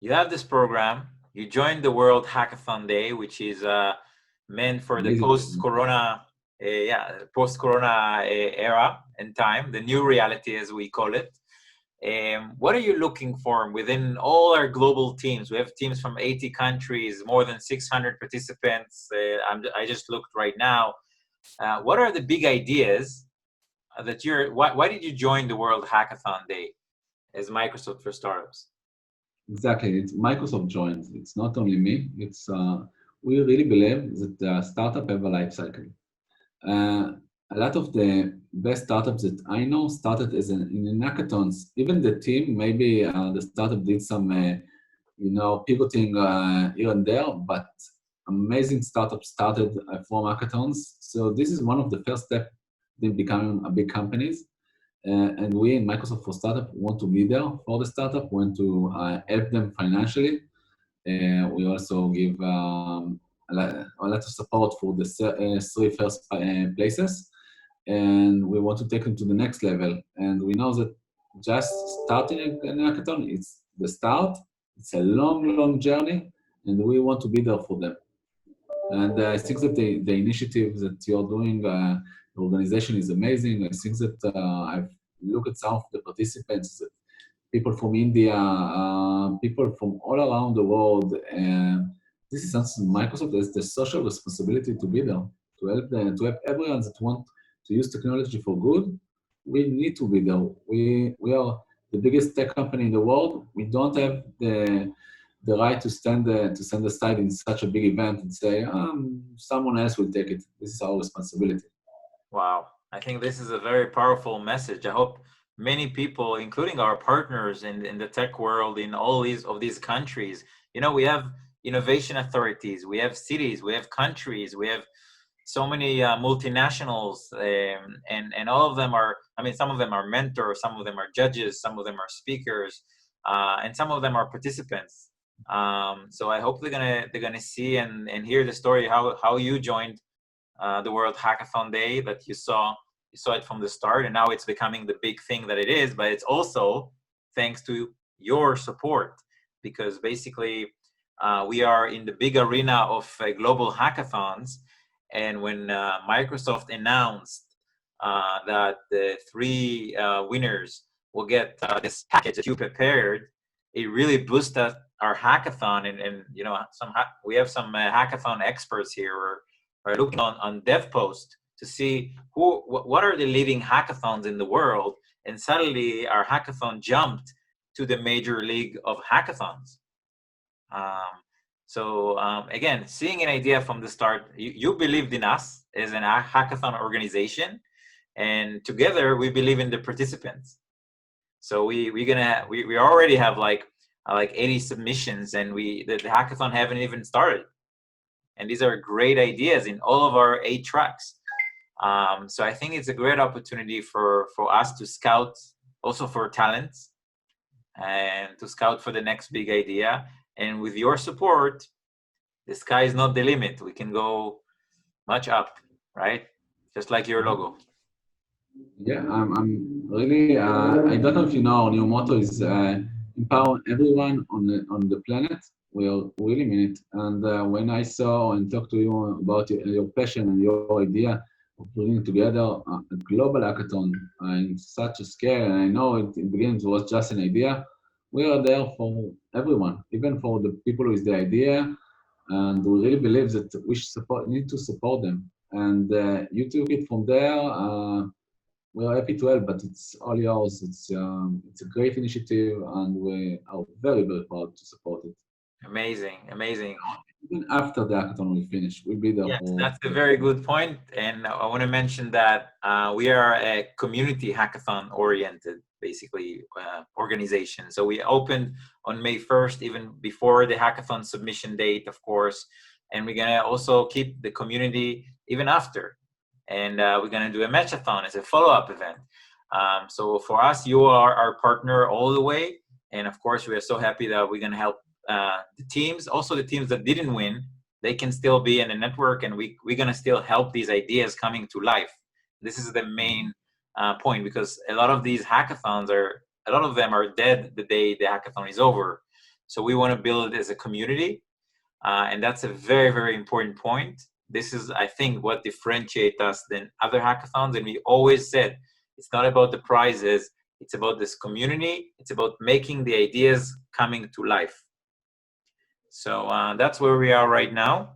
you have this program, you joined the World Hackathon Day, which is meant for the post-corona era and time, the new reality as we call it. What are you looking for within all our global teams? We have teams from 80 countries, more than 600 participants. I just looked right now. What are the big ideas that why did you join the World Hackathon Day as Microsoft for Startups? Exactly, it's Microsoft joins. It's not only me. It's we really believe that the startup have a life cycle. A lot of the best startups that I know started in hackathons. Even the team, maybe the startup did some, pivoting here and there, but amazing startups started from hackathons. So this is one of the first steps in becoming a big companies. And we in Microsoft for Startup want to be there for the startup, want to help them financially. We also give a lot of support for the three first places, and we want to take them to the next level. And we know that just starting an hackathon, it's the start. It's a long, long journey, and we want to be there for them. And I think that the initiative that you're doing, the organization is amazing. I think that I've looked at some of the participants, people from India, people from all around the world. And this is something Microsoft has the social responsibility to be there, to help everyone that want to use technology for good. We need to be there. We are the biggest tech company in the world. We don't have the right to stand aside in such a big event and say, someone else will take it. This is our responsibility. Wow, I think this is a very powerful message. I hope many people, including our partners in the tech world, in all these countries, we have innovation authorities, we have cities, we have countries, we have so many multinationals, and all of them are, some of them are mentors, some of them are judges, some of them are speakers, and some of them are participants. So I hope they're gonna see and hear the story how you joined the World Hackathon Day, that you saw it from the start, and now it's becoming the big thing that it is. But it's also thanks to your support, because basically we are in the big arena of global hackathons. And when Microsoft announced that the 3 winners will get this package that you prepared, it really boosted our hackathon. And we have some hackathon experts here. We're looking on DevPost to see what are the leading hackathons in the world, and suddenly our hackathon jumped to the major league of hackathons. So again, seeing an idea from the start, you believed in us as an hackathon organization, and together we believe in the participants. So we already have like 80 submissions, and the hackathon haven't even started. And these are great ideas in all of our 8 tracks. So I think it's a great opportunity for us to scout also for talents and to scout for the next big idea. And with your support, the sky is not the limit. We can go much up, right? Just like your logo. Yeah, I'm really, I don't know if you know, our new motto is empower everyone on the planet. We really mean it. And when I saw and talked to you about your passion and your idea, of bringing together a global hackathon in such a scale. And I know in the beginning it was just an idea. We are there for everyone, even for the people with the idea, and we really believe that we need to support them. And you took it from there. We are happy to help, but it's all yours. It's a great initiative, and we are very, very proud to support it. Amazing, amazing. Even after the hackathon will finish, we'll be there Yes, for. that's a very good point. And I want to mention that we are a community hackathon oriented, basically, organization. So we opened on May 1st, even before the hackathon submission date, of course. And we're going to also keep the community even after. And we're going to do a matchathon as a follow-up event. So for us, you are our partner all the way. And of course, we are so happy that we're going to help the teams, also the teams that didn't win. They can still be in a network, and we're going to still help these ideas coming to life. This is the main point, because a lot of these hackathons a lot of them are dead the day the hackathon is over. So we want to build it as a community, and that's a very, very important point. This is, I think, what differentiates us than other hackathons. And we always said, it's not about the prizes, it's about this community, it's about making the ideas coming to life. So that's where we are right now.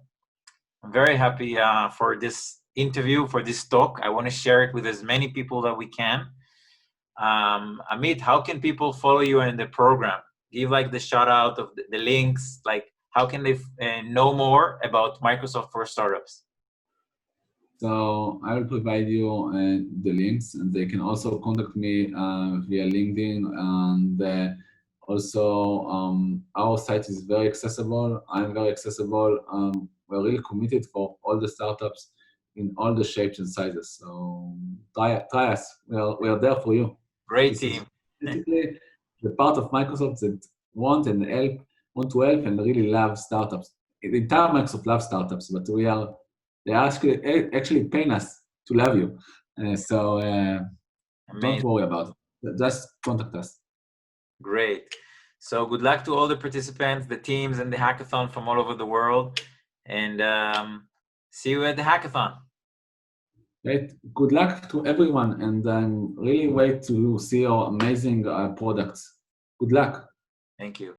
I'm very happy for this interview, for this talk. I want to share it with as many people that we can. Amit, how can people follow you in the program? Give like the shout out of the links, like how can they know more about Microsoft for Startups? So I will provide you the links, and they can also contact me via LinkedIn. And also, our site is very accessible. I'm very accessible. We're really committed for all the startups in all the shapes and sizes. So try us. We are there for you. Great team. Basically, the part of Microsoft that want to help and really love startups. The entire Microsoft loves startups, but they actually paying us to love you. So don't worry about it. Just contact us. Great. So good luck to all the participants, the teams, and the hackathon from all over the world. And see you at the hackathon. Great. Good luck to everyone, and I'm really wait to see your amazing products. Good luck. Thank you.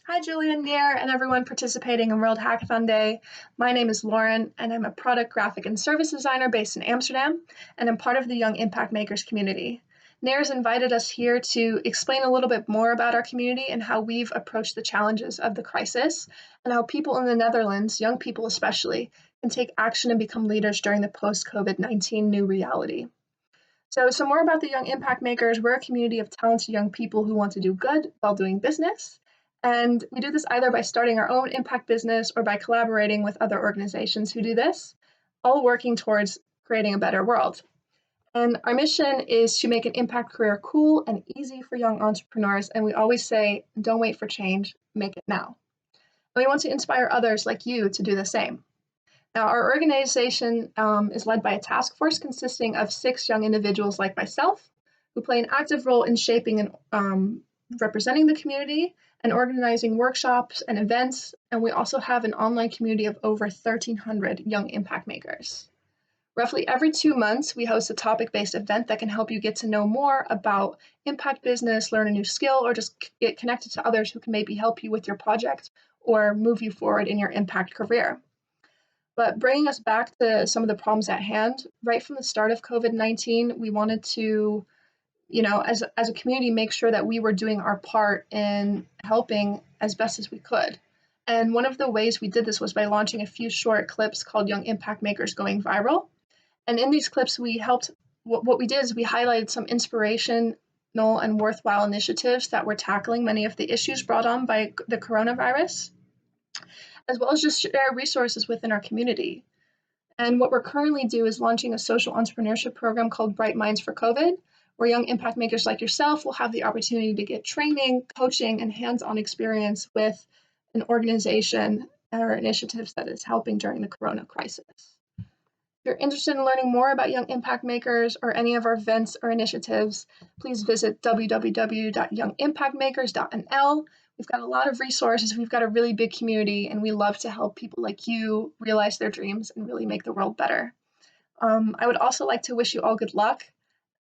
Hi, Julian, Nir, and everyone participating in World Hackathon Day. My name is Lauren, and I'm a product graphic and service designer based in Amsterdam, and I'm part of the Young Impact Makers community. Nir's invited us here to explain a little bit more about our community and how we've approached the challenges of the crisis, and how people in the Netherlands, young people especially, can take action and become leaders during the post-COVID-19 new reality. So some more about the Young Impact Makers. We're a community of talented young people who want to do good while doing business. And we do this either by starting our own impact business or by collaborating with other organizations who do this, all working towards creating a better world. And our mission is to make an impact career cool and easy for young entrepreneurs. And we always say, don't wait for change, make it now. And we want to inspire others like you to do the same. Now, our organization is led by a task force consisting of 6 young individuals like myself, who play an active role in shaping and representing the community and organizing workshops and events. And we also have an online community of over 1,300 young impact makers. Roughly every 2 months, we host a topic-based event that can help you get to know more about impact business, learn a new skill, or just get connected to others who can maybe help you with your project or move you forward in your impact career. But bringing us back to some of the problems at hand, right from the start of COVID-19, we wanted to, as a community, make sure that we were doing our part in helping as best as we could. And one of the ways we did this was by launching a few short clips called Young Impact Makers Going Viral. And in these clips, what we did is we highlighted some inspirational and worthwhile initiatives that were tackling many of the issues brought on by the coronavirus, as well as just share resources within our community. And what we're currently doing is launching a social entrepreneurship program called Bright Minds for COVID, where young impact makers like yourself will have the opportunity to get training, coaching, and hands-on experience with an organization or initiatives that is helping during the corona crisis. If you're interested in learning more about Young Impact Makers or any of our events or initiatives, please visit www.youngimpactmakers.nl, We've got a lot of resources, we've got a really big community, and we love to help people like you realize their dreams and really make the world better. I would also like to wish you all good luck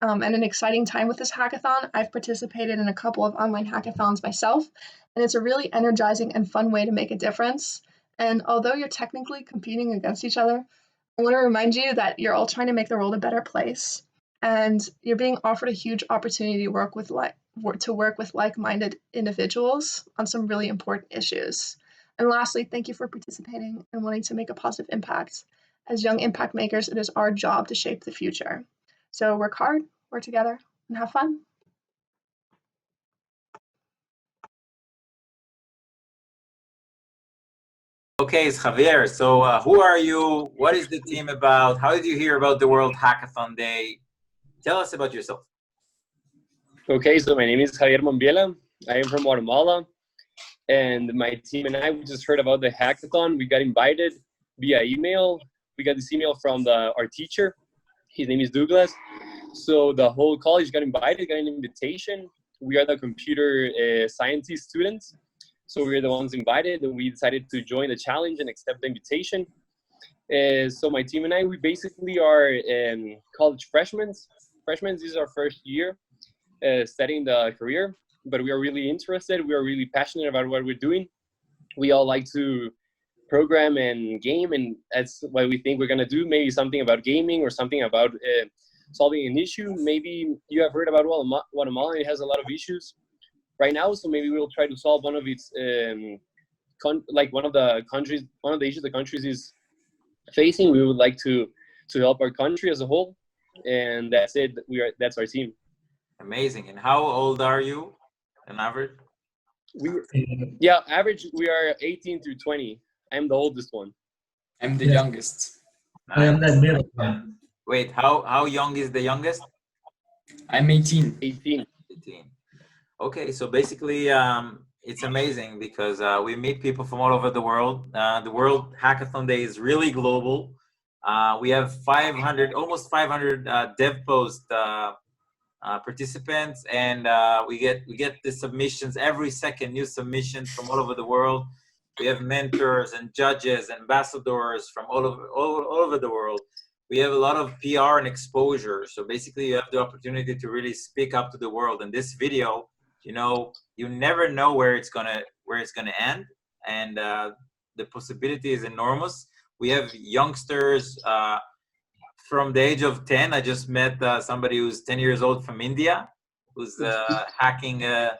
and an exciting time with this hackathon. I've participated in a couple of online hackathons myself, and it's a really energizing and fun way to make a difference. And although you're technically competing against each other, I want to remind you that you're all trying to make the world a better place, and you're being offered a huge opportunity to work with like-minded individuals on some really important issues. And lastly, thank you for participating and wanting to make a positive impact. As young impact makers, it is our job to shape the future. So work hard, work together, and have fun. Okay, it's Javier. So who are you? What is the team about? How did you hear about the World Hackathon Day? Tell us about yourself. Okay, so my name is Javier Mombiela. I am from Guatemala, and my team and I, we just heard about the hackathon. We got invited via email. We got this email from our teacher. His name is Douglas. So the whole college got invited, got an invitation. We are the computer scientist students. So we were the ones invited, and we decided to join the challenge and accept the invitation. So my team and I, we basically are college freshmen. Freshmen, this is our first year studying the career, but we are really interested. We are really passionate about what we're doing. We all like to program and game, and that's what we think we're gonna do. Maybe something about gaming or something about solving an issue. Maybe you have heard about Guatemala. It has a lot of issues right now, so maybe we'll try to solve one of its one of the issues the countries is facing. We would like to help our country as a whole, and that's it. That's our team. Amazing. And how old are you on average? Average we are 18 through 20. I'm the oldest one. I'm the youngest. Nice. I am the middle one. Wait, how young is the youngest? I'm 18. 18. Okay, so basically it's amazing because we meet people from all over the world. The World Hackathon Day is really global. We have almost 500 DevPost participants, and we get the submissions every second, new submissions from all over the world. We have mentors and judges, ambassadors from all over the world. We have a lot of PR and exposure. So basically, you have the opportunity to really speak up to the world. And this video, you never know where it's gonna end, and the possibility is enormous. We have youngsters from the age of 10. I just met somebody who's 10 years old from India, who's hacking a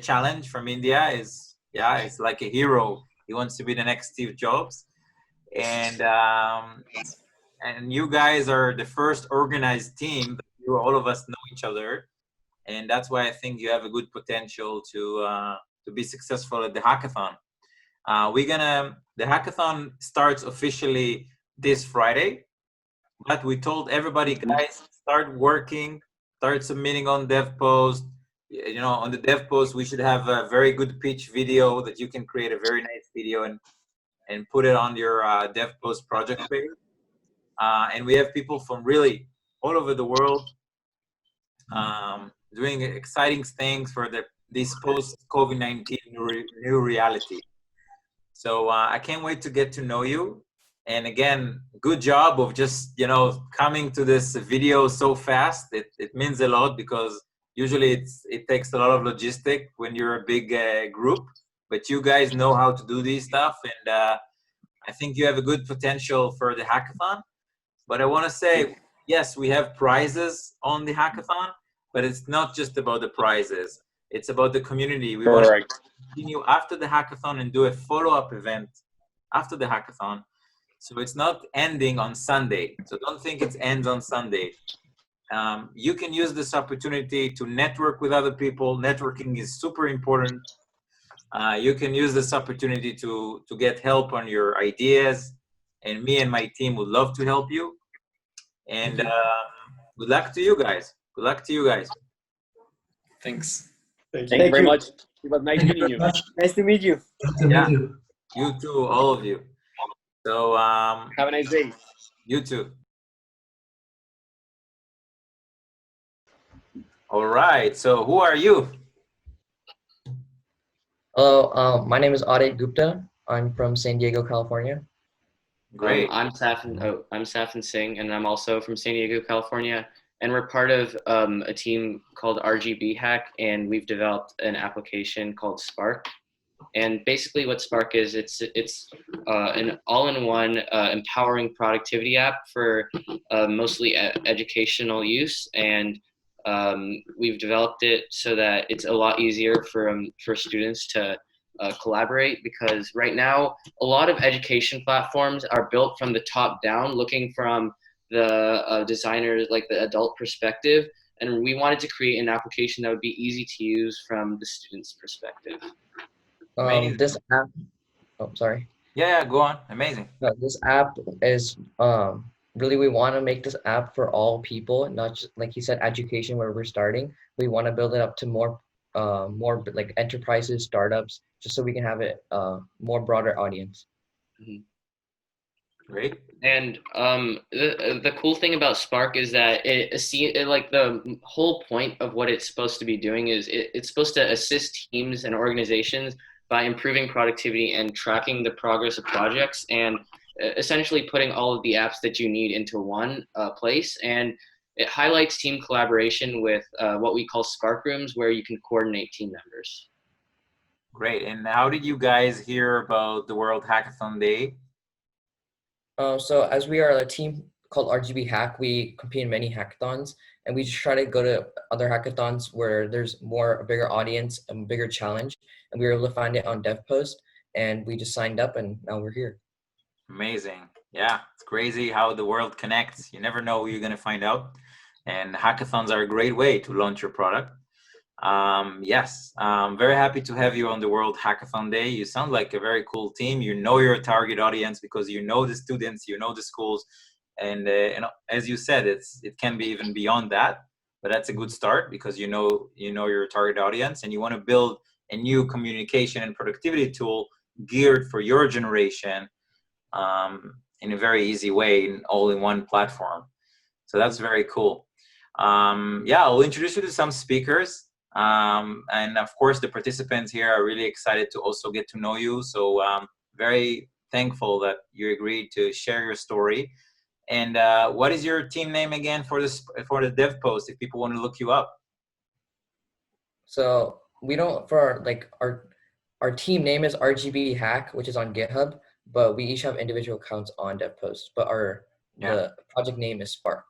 challenge from India. It's like a hero. He wants to be the next Steve Jobs. And you guys are the first organized team. All of us know each other. And that's why I think you have a good potential to be successful at the hackathon. The hackathon starts officially this Friday, but we told everybody, guys, start working, start submitting on DevPost. On the DevPost, we should have a very good pitch video that you can create a very nice video and put it on your DevPost project page. And we have people from really all over the world doing exciting things for this post-COVID-19 new reality. So I can't wait to get to know you. And again, good job of just coming to this video so fast. It means a lot because usually it takes a lot of logistic when you're a big group. But you guys know how to do these stuff, and I think you have a good potential for the hackathon. But I want to say, yes, we have prizes on the hackathon, but it's not just about the prizes. It's about the community. We want to continue after the hackathon and do a follow-up event after the hackathon. So it's not ending on Sunday. So don't think it ends on Sunday. You can use this opportunity to network with other people. Networking is super important. You can use this opportunity to get help on your ideas. And me and my team would love to help you. And good luck to you guys. Good luck to you guys. Thanks. Thank you very much. It was nice meeting you. Nice to meet you. Yeah, you too, all of you. So have a nice day. You too. All right. So who are you? Hello, my name is Audit Gupta. I'm from San Diego, California. Great. I'm Safin Singh, and I'm also from San Diego, California. And we're part of a team called RGB Hack, and we've developed an application called Spark. And basically, what Spark is, it's an all-in-one empowering productivity app for mostly educational use. And we've developed it so that it's a lot easier for students to collaborate, because right now a lot of education platforms are built from the top down, looking from the designers, like the adult perspective, and we wanted to create an application that would be easy to use from the student's perspective. This app, oh, sorry. Yeah, go on. Amazing. This app is really, we want to make this app for all people, not just like you said, education where we're starting. We want to build it up to more like enterprises, startups, just so we can have it more broader audience. Great. And the cool thing about Spark is that like the whole point of what it's supposed to be doing is it's supposed to assist teams and organizations by improving productivity and tracking the progress of projects, and essentially putting all of the apps that you need into one place. And it highlights team collaboration with what we call Spark Rooms, where you can coordinate team members. Great. And how did you guys hear about the World Hackathon Day? So as we are a team called RGB Hack, we compete in many hackathons, and we just try to go to other hackathons where there's a bigger audience and bigger challenge. And we were able to find it on DevPost, and we just signed up, and now we're here. Amazing. Yeah, it's crazy how the world connects. You never know who you're going to find out. And hackathons are a great way to launch your product. Yes, I'm very happy to have you on the World Hackathon Day. You sound like a very cool team. You know your target audience because you know the students, you know the schools, and as you said, it can be even beyond that. But that's a good start because you know your target audience, and you want to build a new communication and productivity tool geared for your generation in a very easy way, all in one platform. So that's very cool. Yeah, I'll introduce you to some speakers. And of course, the participants here are really excited to also get to know you. So very thankful that you agreed to share your story. And what is your team name again for the dev post if people want to look you up? So we don't, our team name is RGB Hack, which is on GitHub, but we each have individual accounts on DevPost. But the project name is Spark.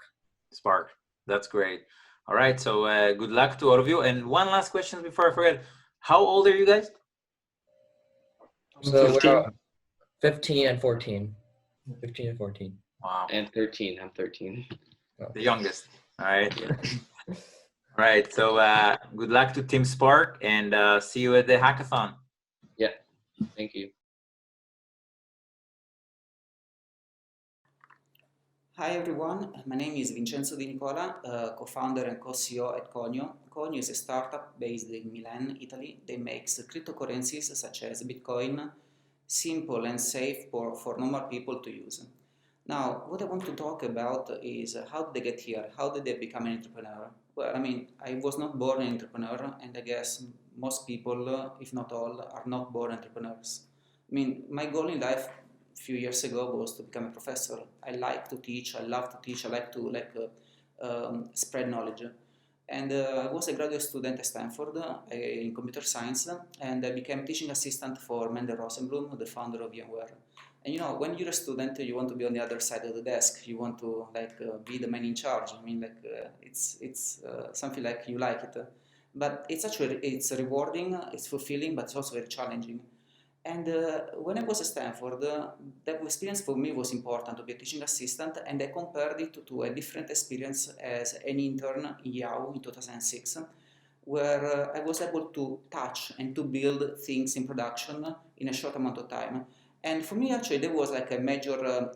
Spark. That's great. All right. So good luck to all of you. And one last question before I forget. How old are you guys? So 15? We're 15 and 14. 15 and 14. Wow. And 13. I'm 13. The youngest. All right. All right. So good luck to Team Spark, and see you at the hackathon. Yeah. Thank you. Hi everyone, my name is Vincenzo Di Nicola, co-founder and co-CEO at Conio. Conio is a startup based in Milan, Italy, that makes cryptocurrencies such as Bitcoin simple and safe for normal people to use. Now, what I want to talk about is how did they get here? How did they become an entrepreneur? Well, I mean, I was not born an entrepreneur, and I guess most people, if not all, are not born entrepreneurs. I mean, my goal in life few years ago was to become a professor. I like to teach, I love to teach, I like to spread knowledge. And I was a graduate student at Stanford in computer science, and I became teaching assistant for Mendel Rosenblum, the founder of VMware. And you know, when you're a student, you want to be on the other side of the desk. You want to be the man in charge. I mean, it's something like you like it, but it's rewarding, it's fulfilling, but it's also very challenging. And when I was at Stanford, that experience for me was important to be a teaching assistant, and I compared it to a different experience as an intern in Yahoo in 2006, where I was able to touch and to build things in production in a short amount of time. And for me, actually, there was like a major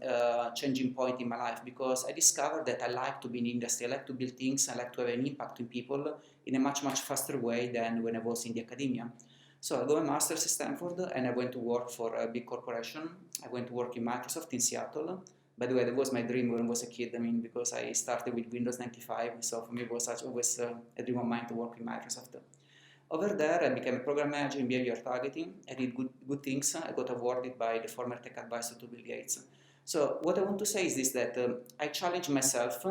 changing point in my life, because I discovered that I like to be in industry, I like to build things, I like to have an impact on people in a much, much faster way than when I was in the academia. So I got a master's at Stanford, and I went to work for a big corporation. I went to work in Microsoft in Seattle. By the way, that was my dream when I was a kid. I mean, because I started with Windows 95, so for me it was always a dream of mine to work with Microsoft. Over there, I became a program manager in behavior targeting. I did good things. I got awarded by the former tech advisor to Bill Gates. So what I want to say is this, that I challenge myself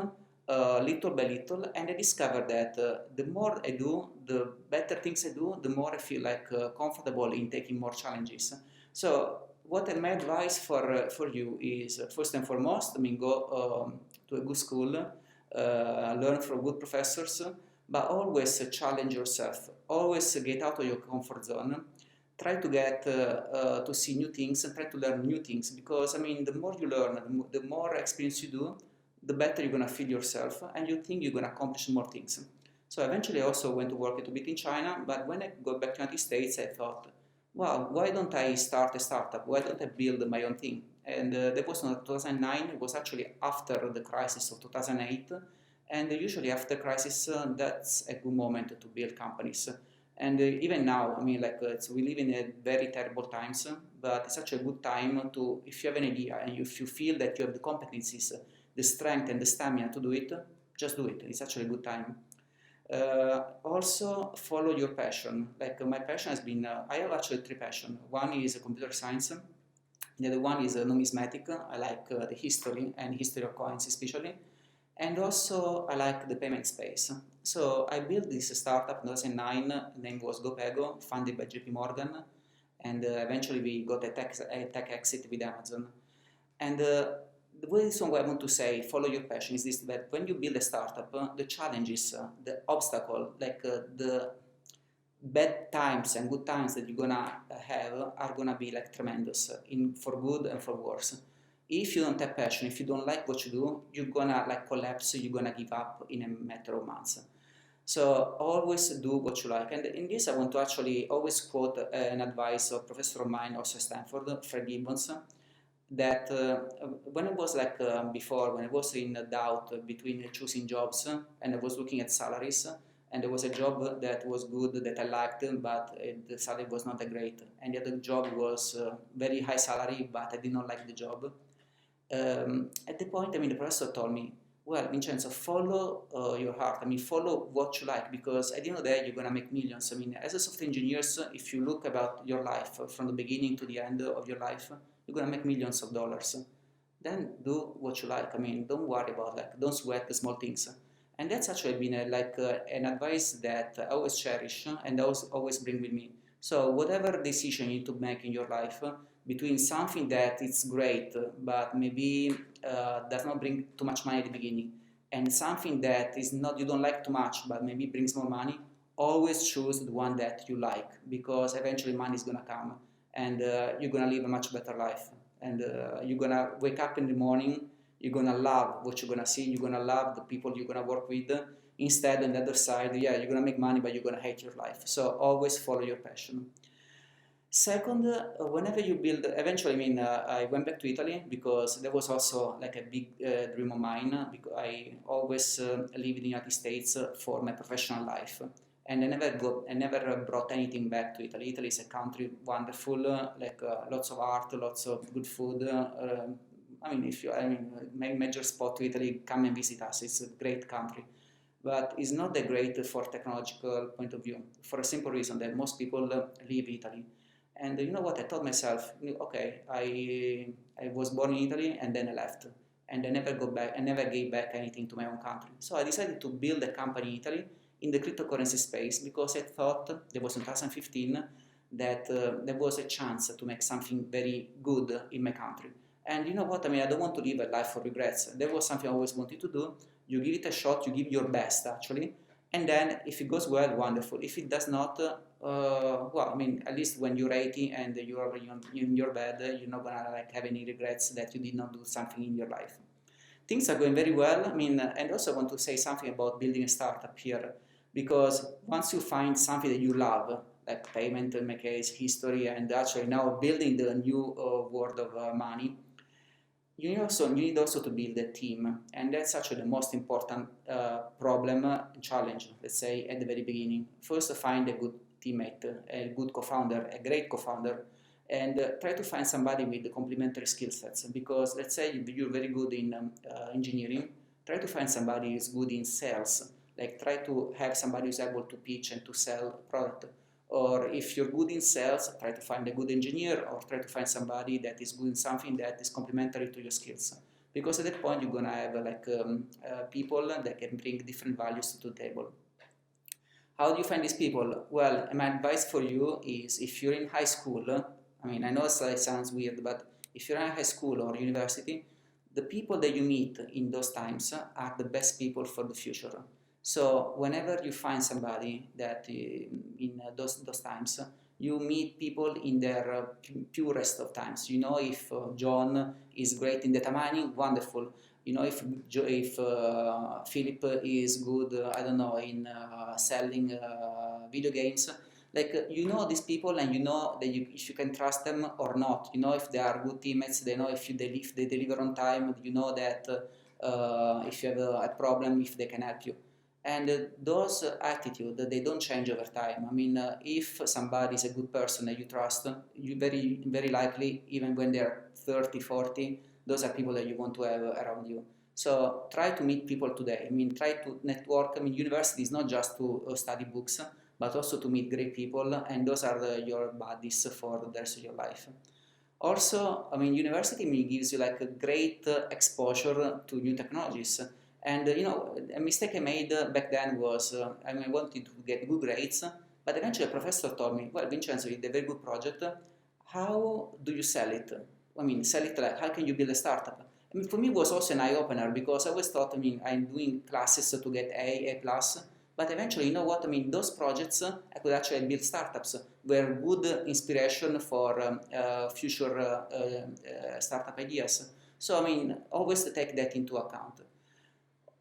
little by little, and I discovered that the more I do, the better things I do, the more I feel like comfortable in taking more challenges. So what my advice for you is, first and foremost, I mean, go to a good school, learn from good professors, but always challenge yourself. Always get out of your comfort zone. Try to get to see new things and try to learn new things, because I mean, the more you learn, the more experience you do, the better you're gonna feel yourself, and you think you're gonna accomplish more things. So eventually I also went to work a little bit in China, but when I got back to the United States, I thought, wow, why don't I start a startup? Why don't I build my own thing? And that was in 2009. It was actually after the crisis of 2008. And usually after crisis, that's a good moment to build companies. And even now, I mean, like we live in a very terrible times, but it's such a good time to, if you have an idea and if you feel that you have the competencies, the strength and the stamina to do it, just do it. It's actually a good time. Also, follow your passion. Like my passion has been, I have actually three passions. One is computer science. The other one is numismatic. I like the history and history of coins especially. And also I like the payment space. So I built this startup in 2009. The name was GoPego, funded by JP Morgan. And eventually we got a tech exit with Amazon. And the reason why I want to say follow your passion is this, that when you build a startup, the challenges, the obstacle, like the bad times and good times that you're gonna have are gonna be like tremendous, for good and for worse. If you don't have passion, if you don't like what you do, you're gonna like collapse, you're gonna give up in a matter of months. So always do what you like. And in this, I want to actually always quote an advice of professor of mine, also at Stanford, Fred Gibbons, that when I was like before, when I was in doubt between choosing jobs and I was looking at salaries, and there was a job that was good, that I liked, but the salary was not that great. And the other job was very high salary, but I did not like the job. At the point, I mean, the professor told me, well, Vincenzo, follow your heart. I mean, follow what you like, because at the end of the day, you're going to make millions. I mean, as a software engineer, if you look about your life from the beginning to the end of your life, you're going to make millions of dollars. Then do what you like. I mean, don't worry about, like, don't sweat the small things. And that's actually been an advice that I always cherish and I always bring with me. So whatever decision you need to make in your life, between something that is great but maybe does not bring too much money at the beginning, and something that is not, you don't like too much but maybe brings more money, always choose the one that you like, because eventually money is gonna come and you're gonna live a much better life, and you're gonna wake up in the morning, you're gonna love what you're gonna see, you're gonna love the people you're gonna work with. Instead, on the other side, yeah, you're gonna make money but you're gonna hate your life. So always follow your passion. Second, whenever you build, eventually, I mean, I went back to Italy because there was also like a big dream of mine, because I always lived in the United States for my professional life. And I never brought anything back to Italy. Italy is a country wonderful, lots of art, lots of good food. I mean, major spot to Italy, come and visit us. It's a great country. But it's not that great for technological point of view, for a simple reason that most people leave Italy. And you know what, I told myself, okay, I was born in Italy and then I left. And I never go back, I never gave back anything to my own country. So I decided to build a company in Italy in the cryptocurrency space, because I thought, there was in 2015, that there was a chance to make something very good in my country. And you know what, I mean, I don't want to live a life for regrets. There was something I always wanted to do. You give it a shot, you give your best actually, and then if it goes well, wonderful. If it does not, well, I mean, at least when you're 80 and you're in your bed, you're not gonna like have any regrets that you did not do something in your life. Things are going very well. I mean, and also I want to say something about building a startup here, because once you find something that you love, like payment, in my case, history, and actually now building the new world of money, you need also to build a team, and that's actually the most important problem, challenge, let's say, at the very beginning. First, find a good teammate, a good co-founder, a great co-founder, and try to find somebody with complementary skill sets, because let's say you're very good in engineering, try to find somebody who's good in sales, Like try to have somebody who's able to pitch and to sell a product. Or if you're good in sales, try to find a good engineer, or try to find somebody that is good in something that is complementary to your skills. Because at that point, you're gonna have people that can bring different values to the table. How do you find these people? Well, my advice for you is if you're in high school, I mean, I know it sounds weird, but if you're in high school or university, the people that you meet in those times are the best people for the future. So whenever you find somebody that in those times, you meet people in their purest of times. You know, if John is great in data mining, wonderful. You know, if Philip is good, I don't know, in selling video games, like you know these people, and you know that if you can trust them or not. You know if they are good teammates. They know if they deliver on time. You know that if you have a problem, if they can help you. And those attitude, they don't change over time. I mean, if somebody is a good person that you trust, you very likely, even when they're 30, 40, those are people that you want to have around you. So try to meet people today. I mean, try to network. I mean, university is not just to study books, but also to meet great people, and those are your buddies for the rest of your life. Also, I mean, university gives you like a great exposure to new technologies. And you know, a mistake I made back then was I wanted to get good grades, but eventually a professor told me, well, Vincenzo, you did a very good project. How do you sell it? I mean, sell it like, how can you build a startup? I mean, for me, it was also an eye-opener, because I always thought, I mean, I'm doing classes to get A+, but eventually, you know what, I mean, those projects, I could actually build startups, were good inspiration for future startup ideas. So, I mean, always take that into account.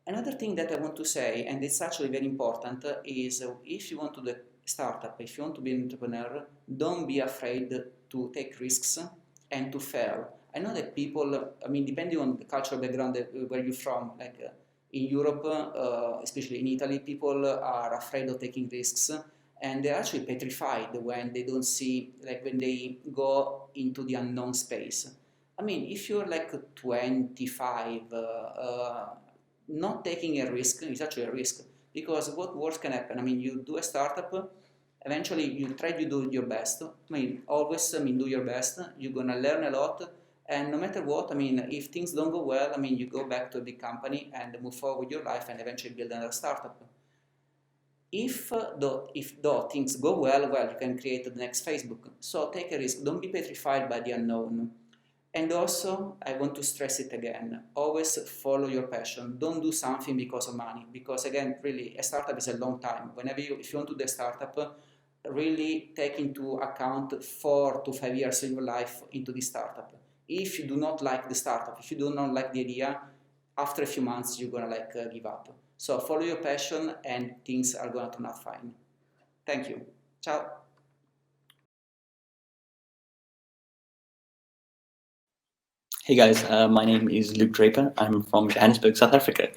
Another thing that I want to say, and it's actually very important, is if you want to do a startup, if you want to be an entrepreneur, don't be afraid to take risks and to fail. I know that people, I mean, depending on the cultural background where you're from, like in Europe, especially in Italy, people are afraid of taking risks, and they're actually petrified when they don't see, like when they go into the unknown space. I mean, if you're like 25, not taking a risk is actually a risk, because what worse can happen? I mean, you do a startup, eventually you try to do your best. I mean, always, I mean, do your best. You're gonna learn a lot, and no matter what, I mean, if things don't go well, I mean, you go back to a big company and move forward with your life and eventually build another startup. If though things go well, you can create the next Facebook. So take a risk. Don't be petrified by the unknown. And also, I want to stress it again, always follow your passion. Don't do something because of money, because again, really, a startup is a long time. If you want to do a startup, really take into account 4 to 5 years of your life into the startup. If you do not like the startup, if you do not like the idea, after a few months, you're gonna give up. So follow your passion and things are gonna turn out fine. Thank you. Ciao. Hey guys, my name is Luke Draper. I'm from Johannesburg, South Africa.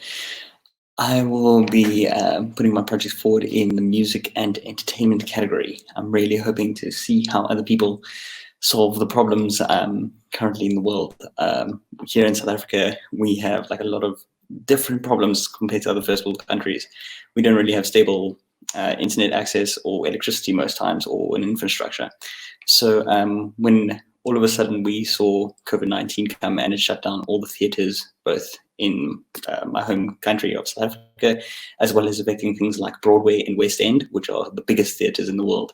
I will be putting my project forward in the music and entertainment category. I'm really hoping to see how other people solve the problems currently in the world. Here in South Africa, we have like a lot of different problems compared to other first world countries. We don't really have stable internet access or electricity most times, or an infrastructure. So when all of a sudden we saw COVID-19 come and it shut down all the theaters, both in my home country of South Africa, as well as affecting things like Broadway and West End, which are the biggest theaters in the world.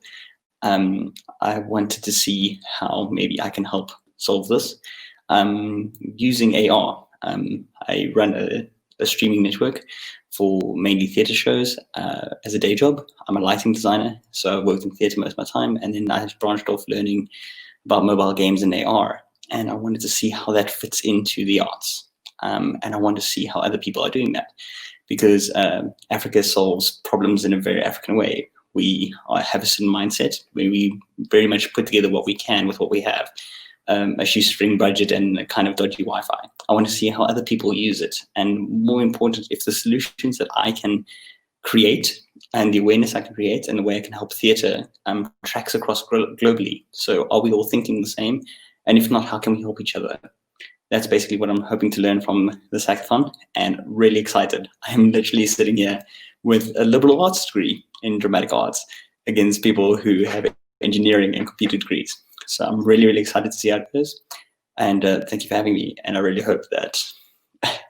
I wanted to see how maybe I can help solve this using AR. I run a streaming network for mainly theater shows as a day job. I'm a lighting designer, so I worked in theater most of my time, and then I branched off learning about mobile games and AR, and I wanted to see how that fits into the arts. And I want to see how other people are doing that, because Africa solves problems in a very African way. We have a certain mindset where we very much put together what we can with what we have, a shoestring budget and a kind of dodgy Wi-Fi. I want to see how other people use it, and more important, if the solutions that I can create and the awareness I can create and the way I can help theatre tracks across globally. So are we all thinking the same? And if not, how can we help each other? That's basically what I'm hoping to learn from this hackathon, and really excited. I'm literally sitting here with a liberal arts degree in dramatic arts against people who have engineering and computer degrees. So I'm really, really excited to see how it goes. And thank you for having me. And I really hope that,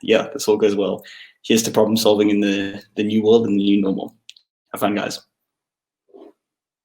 yeah, this all goes well. Here's to problem solving in the new world and the new normal. Have fun, guys.